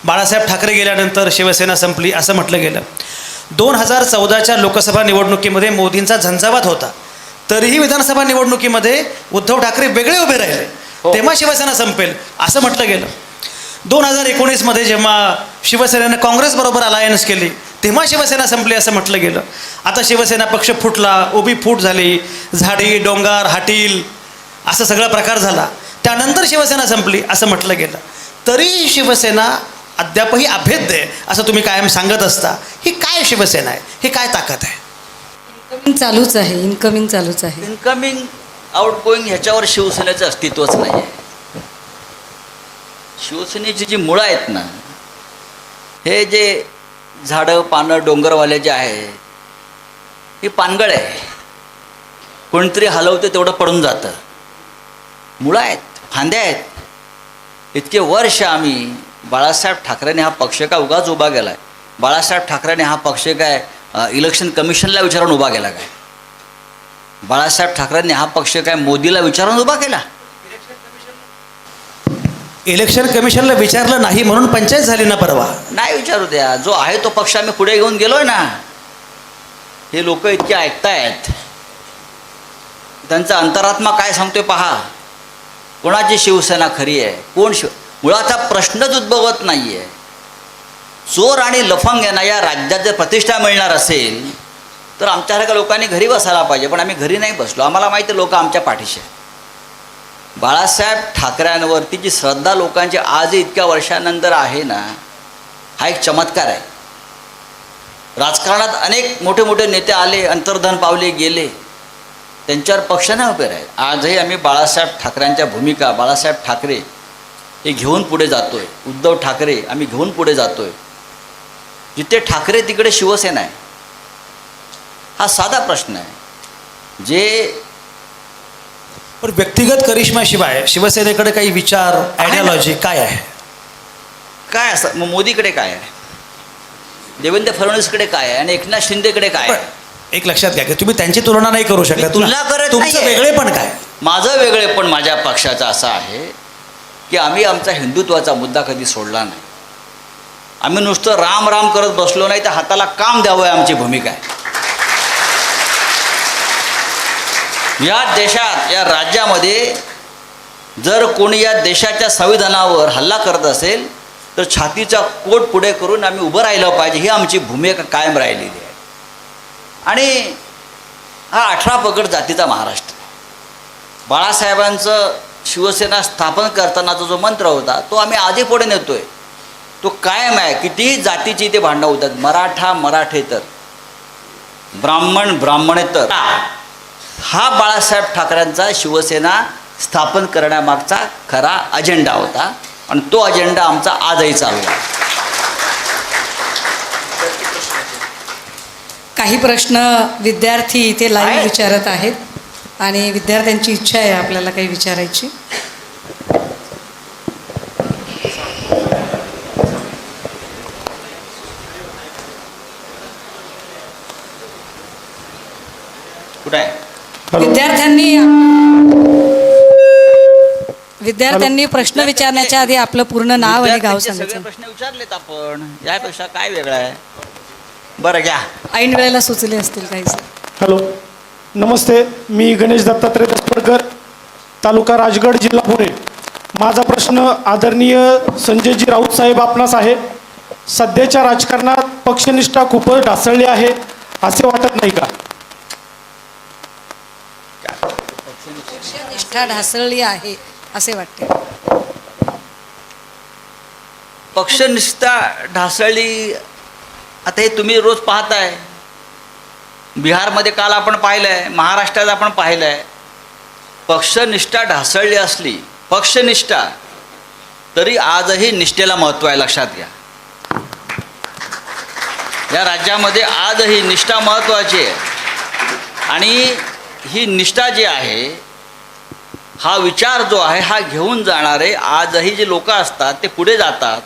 बाळासाहेब ठाकरे गेल्यानंतर शिवसेना संपली असं म्हटलं गेलं. 2014च्या लोकसभा निवडणुकीमध्ये मोदींचा झंझावात होता, तरीही विधानसभा निवडणुकीमध्ये उद्धव ठाकरे वेगळे उभे राहिले, तेव्हा शिवसेना संपेल असं म्हटलं गेलं. 2019मध्ये जेव्हा शिवसेनेनं काँग्रेसबरोबर अलायन्स केली, तेव्हा शिवसेना संपली असं म्हटलं गेलं. आता शिवसेना पक्ष फुटला, उभी फूट झाली, झाडी, डोंगर, हाटील असं सगळा प्रकार झाला, त्यानंतर शिवसेना संपली असं म्हटलं गेलं. तरी शिवसेना अद्यापही अभेद्य आहे असं तुम्ही कायम सांगत असता. ही काय शिवसेना आहे? ही काय ताकद आहे? इन्कमिंग चालूच आहे, इन्कमिंग चालूच आहे. इन्कमिंग आउटगोईंग ह्याच्यावर शिवसेनेचं अस्तित्वच नाही आहे. शिवसेनेची जी मुळं आहेत ना, हे जे झाडं, पानं, डोंगरवाले जे आहे, ही पानगळ आहे. कोणतरी हलवते तेवढं पडून जातं. मुळं आहेत, फांद्या आहेत. इतके वर्ष आम्ही बाळासाहेब ठाकरेंनी हा पक्ष काय उगाच उभा केला आहे? बाळासाहेब ठाकरेंनी हा पक्ष काय इलेक्शन कमिशनला विचारून उभा केला काय? बाळासाहेब ठाकरेंनी हा पक्ष काय मोदीला विचारून उभा केला? इलेक्शन कमिशनला विचारलं नाही म्हणून पंचायत झाली ना परवा. नाही विचारू द्या, जो आहे तो पक्ष आम्ही पुढे घेऊन गेलोय ना. हे लोक इतके ऐकतायत, त्यांचा अंतरात्मा काय सांगतोय पहा. कोणाची शिवसेना खरी आहे, कोण मुळात हा प्रश्नच उद्भवत नाही आहे. चोर आणि लफंग यांना या राज्यात जर प्रतिष्ठा मिळणार असेल तर आमच्यासारख्या लोकांनी घरी बसायला पाहिजे, पण आम्ही घरी नाही बसलो. आम्हाला माहिती आहे लोक आमच्या पाठीशी आहेत. बाळासाहेब ठाकरेंवरती जी श्रद्धा लोकांची आजही इतक्या वर्षानंतर आहे ना, हा एक चमत्कार आहे. राजकारणात अनेक मोठे मोठे नेते आले, अंतर्धान पावले, गेले, त्यांच्यावर पक्ष नाही उभे राहिले. आजही आम्ही बाळासाहेब ठाकरेंच्या भूमिका, बाळासाहेब ठाकरे हे घेऊन पुढे जातोय. उद्धव ठाकरे आम्ही घेऊन पुढे जातोय. जिथे ठाकरे तिकडे शिवसेना आहे. हा साधा प्रश्न आहे. जे पण व्यक्तिगत करिश्माशिवाय शिवसेनेकडे काही विचार, आयडियोलॉजी काय आहे? काय असं मग मोदीकडे काय आहे, देवेंद्र फडणवीसकडे काय आहे आणि एकनाथ शिंदेकडे काय आहे? एक लक्षात घ्या की तुम्ही त्यांची तुलना नाही करू शकत. तुलना करत तुमचं नाहीये. वेगळेपण काय? माझं वेगळेपण माझ्या पक्षाचं असं आहे की आम्ही आमचा हिंदुत्वाचा मुद्दा कधी सोडला नाही. आम्ही नुसतं राम राम करत बसलो नाही, तर हाताला काम द्यावं आमची भूमिका आहे. या देशात, या राज्यामध्ये जर कोणी या देशाच्या संविधानावर हल्ला करत असेल तर छातीचा कोट पुढे करून आम्ही उभं राहिलं पाहिजे, ही आमची भूमिका कायम राहिलेली आहे. आणि हा 18 पगड जातीचा महाराष्ट्र. बाळासाहेबांचं शिवसेना स्थापन करतानाचा जो मंत्र होता तो आम्ही आधी पुढे नेतोय. तो कायम आहे. कितीही जातीची ते भांडणं होतात, मराठा मराठेतर, ब्राह्मण ब्राह्मणेतर, हा बाळासाहेब ठाकरेंचा शिवसेना स्थापन करण्यामागचा खरा अजेंडा होता आणि तो अजेंडा आमचा आजही चालू आहे. काही प्रश्न विद्यार्थी इथे लाईव्ह आहेत. विचारत आहेत आणि विद्यार्थ्यांची इच्छा आहे आपल्याला काही विचारायची. कुठं आहे? विद्यार्थ्यांनी प्रश्न विचारण्याच्या आधी आपलं पूर्ण नाव आणि गाव विद्यार्थ्यांचे सगळे सांगायचं. प्रश्न विचारलेत आपण, यापेक्षा काय वेगळं आहे? बरं घ्या. ऐन वेळेला सुचले असतील काही. हॅलो, नमस्ते. मी गणेश दत्तात्रय दसपडकर, तालुका राजगड, जिल्हा पुणे. माझा प्रश्न आदरणीय संजयजी राऊत साहेब आपणास आहे. सध्याच्या राजकारणात पक्षनिष्ठा खूपच ढासळली आहे असे वाटत नाही का? निष्ठा ढासळली आहे असे वाटते. पक्षनिष्ठा ढासळली, आता हे तुम्ही रोज पाहताय. बिहारमध्ये काल आपण पाहिलं आहे, महाराष्ट्रात आपण पाहिलं आहे. पक्षनिष्ठा ढासळली असली, पक्षनिष्ठा, तरी आजही निष्ठेला महत्त्व आहे, लक्षात घ्या. या राज्यामध्ये आजही निष्ठा महत्त्वाची आहे. आणि ही निष्ठा जी आहे, हा विचार जो आहे हा घेऊन जाणारे आजही जे लोक असतात ते पुढे जातात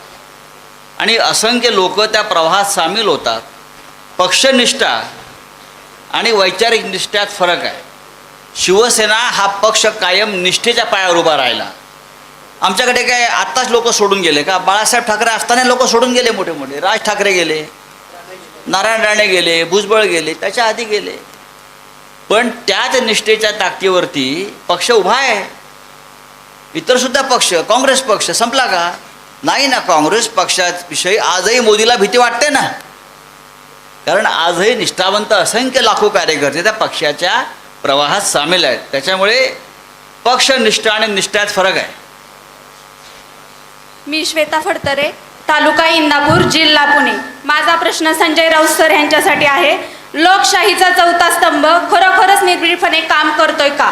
आणि असंख्य लोक त्या प्रवाहात सामील होतात. पक्षनिष्ठा आणि वैचारिक निष्ठ्यात फरक आहे. शिवसेना हा पक्ष कायम निष्ठेच्या पायावर उभा राहिला. आमच्याकडे काय आत्ताच लोक सोडून गेले का? बाळासाहेब ठाकरे असताना लोक सोडून गेले, मोठे मोठे. राज ठाकरे गेले, नारायण राणे गेले, भुजबळ गेले, त्याच्या आधी गेले. पण त्याच निष्ठेच्या ताकदीवरती पक्ष उभा आहे. इतरसुद्धा पक्ष, काँग्रेस पक्ष संपला का? नाही ना. काँग्रेस पक्षाविषयी आजही मोदीला भीती वाटते ना, कारण आजही निष्ठावंत असंख्य लाखो कार्यकर्ते त्या पक्षाच्या प्रवाहात सामील आहेत. त्याच्यामुळे पक्षनिष्ठा आणि निष्ठ्यात फरक आहे. मी श्वेता फडतरे, तालुका इंदापूर, जिल्हा पुणे. माझा प्रश्न संजय राऊत सर यांच्यासाठी आहे. लोकशाहीचा चौथा स्तंभ खरोखरच निर्भीडपणे काम करतोय का?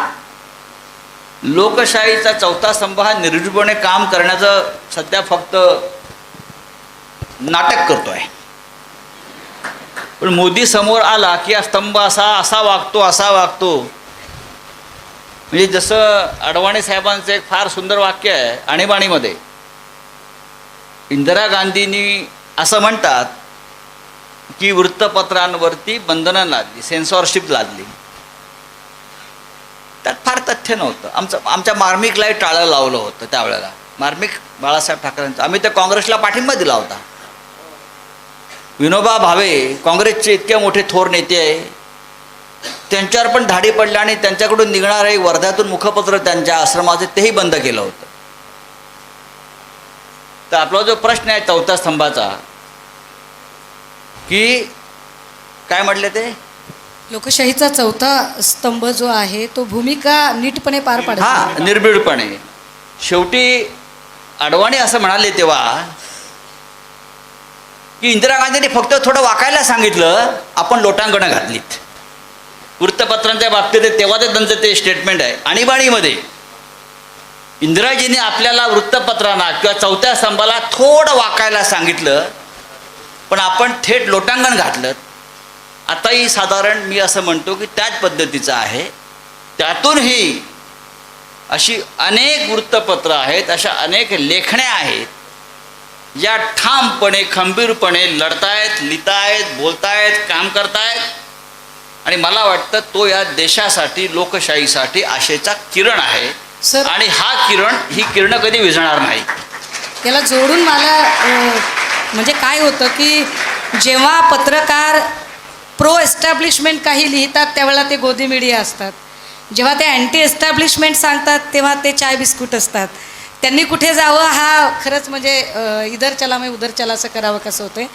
लोकशाहीचा चौथा स्तंभ हा निर्भीडपणे काम करण्याचं सध्या फक्त नाटक करतोय. पण मोदी समोर आला की हा स्तंभ असा वागतो. म्हणजे जसं अडवाणी साहेबांचं एक फार सुंदर वाक्य आहे आणीबाणीमध्ये. इंदिरा गांधींनी असं म्हणतात की वृत्तपत्रांवरती बंधनं लादली, सेन्सॉरशिप लादली. त्यात फार तथ्य नव्हतं. आमच्या मार्मिकलाही टाळं लावलं होतं त्यावेळेला. मार्मिक बाळासाहेब ठाकरेंचं. आम्ही तर काँग्रेसला पाठिंबा दिला होता. विनोबा भावे काँग्रेसचे इतके मोठे थोर नेते आहे, त्यांच्यावर पण धाडी पडल्या आणि त्यांच्याकडून निघणारे वर्ध्यातून मुखपत्र त्यांच्या आश्रमाचे तेही बंद केलं होतं. तर आपला जो प्रश्न आहे चौथ्या स्तंभाचा, की काय म्हटले ते, लोकशाहीचा चौथा स्तंभ जो आहे तो भूमिका नीटपणे पार पाडत हा नाही. निर्भीडपणे. शेवटी अडवाणी असं म्हणाले तेव्हा की इंदिरा गांधींनी फक्त थोडं वाकायला सांगितलं, आपण लोटांगणं घातलीत. वृत्तपत्रांच्या बाबतीत तेव्हा ते त्यांचं ते स्टेटमेंट आहे आणीबाणीमध्ये. इंदिराजींनी आपल्याला वृत्तपत्रांना किंवा चौथ्या स्तंभाला थोडं वाकायला सांगितलं, पण आपण थेट लोटांगण घातलं. आताही साधारण मी असं म्हणतो की त्याच पद्धतीचं आहे. त्यातूनही अशी अनेक वृत्तपत्र आहेत, अशा अनेक लेखण्या आहेत ज्या ठामपणे खंबीरपणे लढतायत, लिहितायत, बोलतायत, काम करतायत. आणि मला वाटतं तो या देशासाठी, लोकशाहीसाठी आशेचा किरण आहे. सर, आणि ही किरणं कधी विझणार नाही. याला जोडून मला म्हणजे काय होतं की जेव्हा पत्रकार प्रो एस्टॅब्लिशमेंट काही लिहितात त्यावेळेला ते गोदी मीडिया असतात. जेव्हा ते अँटी एस्टॅब्लिशमेंट सांगतात तेव्हा ते चाय बिस्कुट असतात. त्यांनी कुठे जावं हा खरंच म्हणजे इधर चला मैं उधर चला असं करावं कसं होतं.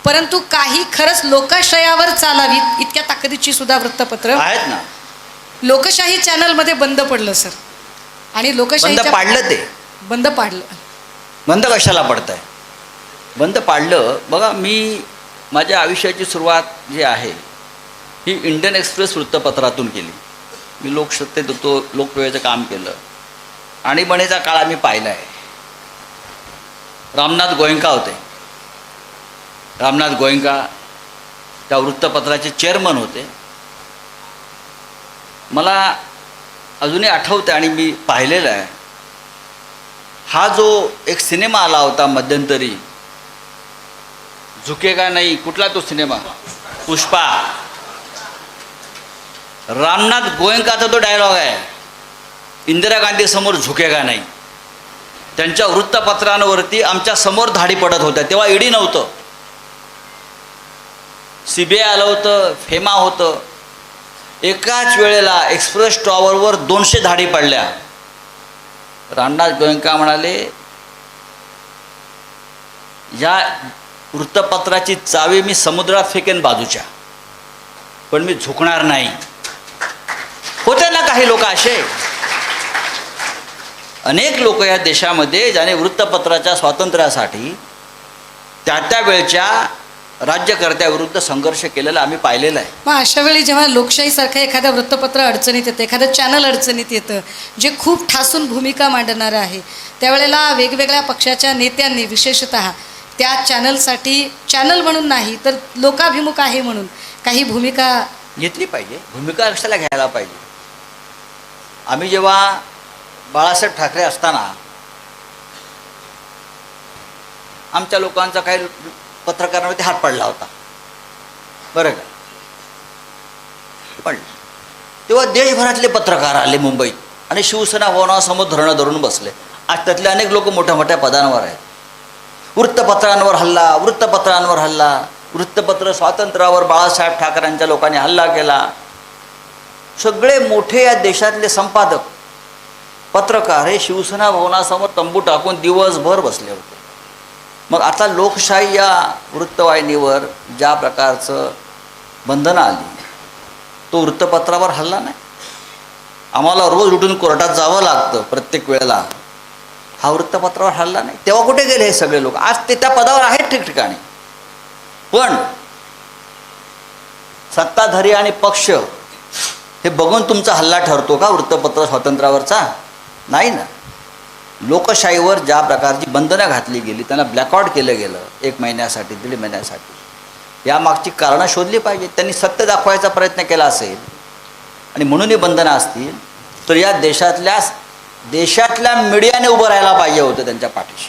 परंतु काही खरंच लोकशाहीवर चालावीत इतक्या ताकदीची सुद्धा वृत्तपत्र आहेत ना. लोकशाही चॅनलमध्ये बंद पडलं सर. आणि बंद लोकशाहीच्या पाडलं ते. बंद पाडलं. बंद कशाला पडतंय? बंद पाडलं. बघा, मी माझ्या आयुष्याची सुरुवात जी आहे ही इंडियन एक्सप्रेस वृत्तपत्रातून केली. मी लोकसत्तेत होतो, लोकप्रियतेचं काम केलं. आणीबाणीचा काळ आम्ही पाहिला आहे. रामनाथ गोयंका होते. रामनाथ गोयंका त्या वृत्तपत्राचे चेअरमन होते. मला अजूनही आठवतं आणि मी पाहिलेला आहे. हा जो एक सिनेमा आला होता मध्यंतरी, झुकेगा नाही, कुठला तो सिनेमा, पुष्पा. रामनाथ गोयंकाचा तो डायलॉग आहे, इंदिरा गांधी समोर झुकेगा नाही. त्यांच्या वृत्तपत्रांवरती आमच्या समोर धाडी पडत होत्या. तेव्हा ईडी नव्हतं, CBI आलं होतं, फेमा होतं. एकाच वेळेला एक्सप्रेस टॉवरवर 200 धाडी पडल्या. रामनाथ गोयंका म्हणाले, या वृत्तपत्राची चावी मी समुद्रात फेकेन बाजूच्या, पण मी झुकणार नाही. होते ना काही लोक असे, अनेक लोक या देशामध्ये ज्याने वृत्तपत्राच्या स्वातंत्र्यासाठी त्या वेळच्या राज्यकर्त्याविरुद्ध संघर्ष केलेला आम्ही पाहिलेला आहे. मग अशा वेळी जेव्हा लोकशाहीसारखं एखादं वृत्तपत्र अडचणीत येतं, एखादं चॅनल अडचणीत येतं, जे खूप ठासून भूमिका मांडणारं आहे, त्यावेळेला वेगवेगळ्या पक्षाच्या नेत्यांनी विशेषतः त्या चॅनलसाठी, चॅनल म्हणून नाही तर लोकाभिमुख आहे म्हणून काही भूमिका घेतली पाहिजे. भूमिका कशाला घ्यायला पाहिजे? आम्ही जेव्हा बाळासाहेब ठाकरे असताना आमच्या लोकांचा काही पत्रकारांवरती हात पडला होता, बरं का? पण तेव्हा देशभरातले पत्रकार आले मुंबईत आणि शिवसेना भवनासमोर धरणं धरून बसले. आज त्यातले अनेक लोक मोठ्या मोठ्या पदांवर आहेत. वृत्तपत्रांवर हल्ला, वृत्तपत्रांवर हल्ला, वृत्तपत्र स्वातंत्र्यावर बाळासाहेब ठाकरेंच्या लोकांनी हल्ला केला. सगळे मोठे या देशातले संपादक, पत्रकार हे शिवसेना भवनासमोर तंबू टाकून दिवसभर बसले होते. मग आता लोकशाही या वृत्तवाहिनीवर ज्या प्रकारचं बंधनं आली, तो वृत्तपत्रावर हल्ला नाही. आम्हाला रोज उठून कोर्टात जावं लागतं प्रत्येक वेळेला, हा वृत्तपत्रावर हल्ला नाही. तेव्हा कुठे गेले हे सगळे लोक? आज ते त्या पदावर आहेत ठिकठिकाणी. पण सत्ताधारी आणि पक्ष हे बघून तुमचा हल्ला ठरतो का वृत्तपत्र स्वातंत्र्यावरचा? नाही ना. लोकशाहीवर ज्या प्रकारची बंधनं घातली गेली, त्यांना ब्लॅकआउट केलं गेलं 1 महिन्यासाठी, 1.5 महिन्यासाठी, यामागची कारणं शोधली पाहिजेत. त्यांनी सत्य दाखवायचा प्रयत्न केला असेल आणि म्हणून ही बंधनं असतील तर या देशातल्या मीडियाने उभं राहायला पाहिजे होतं त्यांच्या पाठीशी.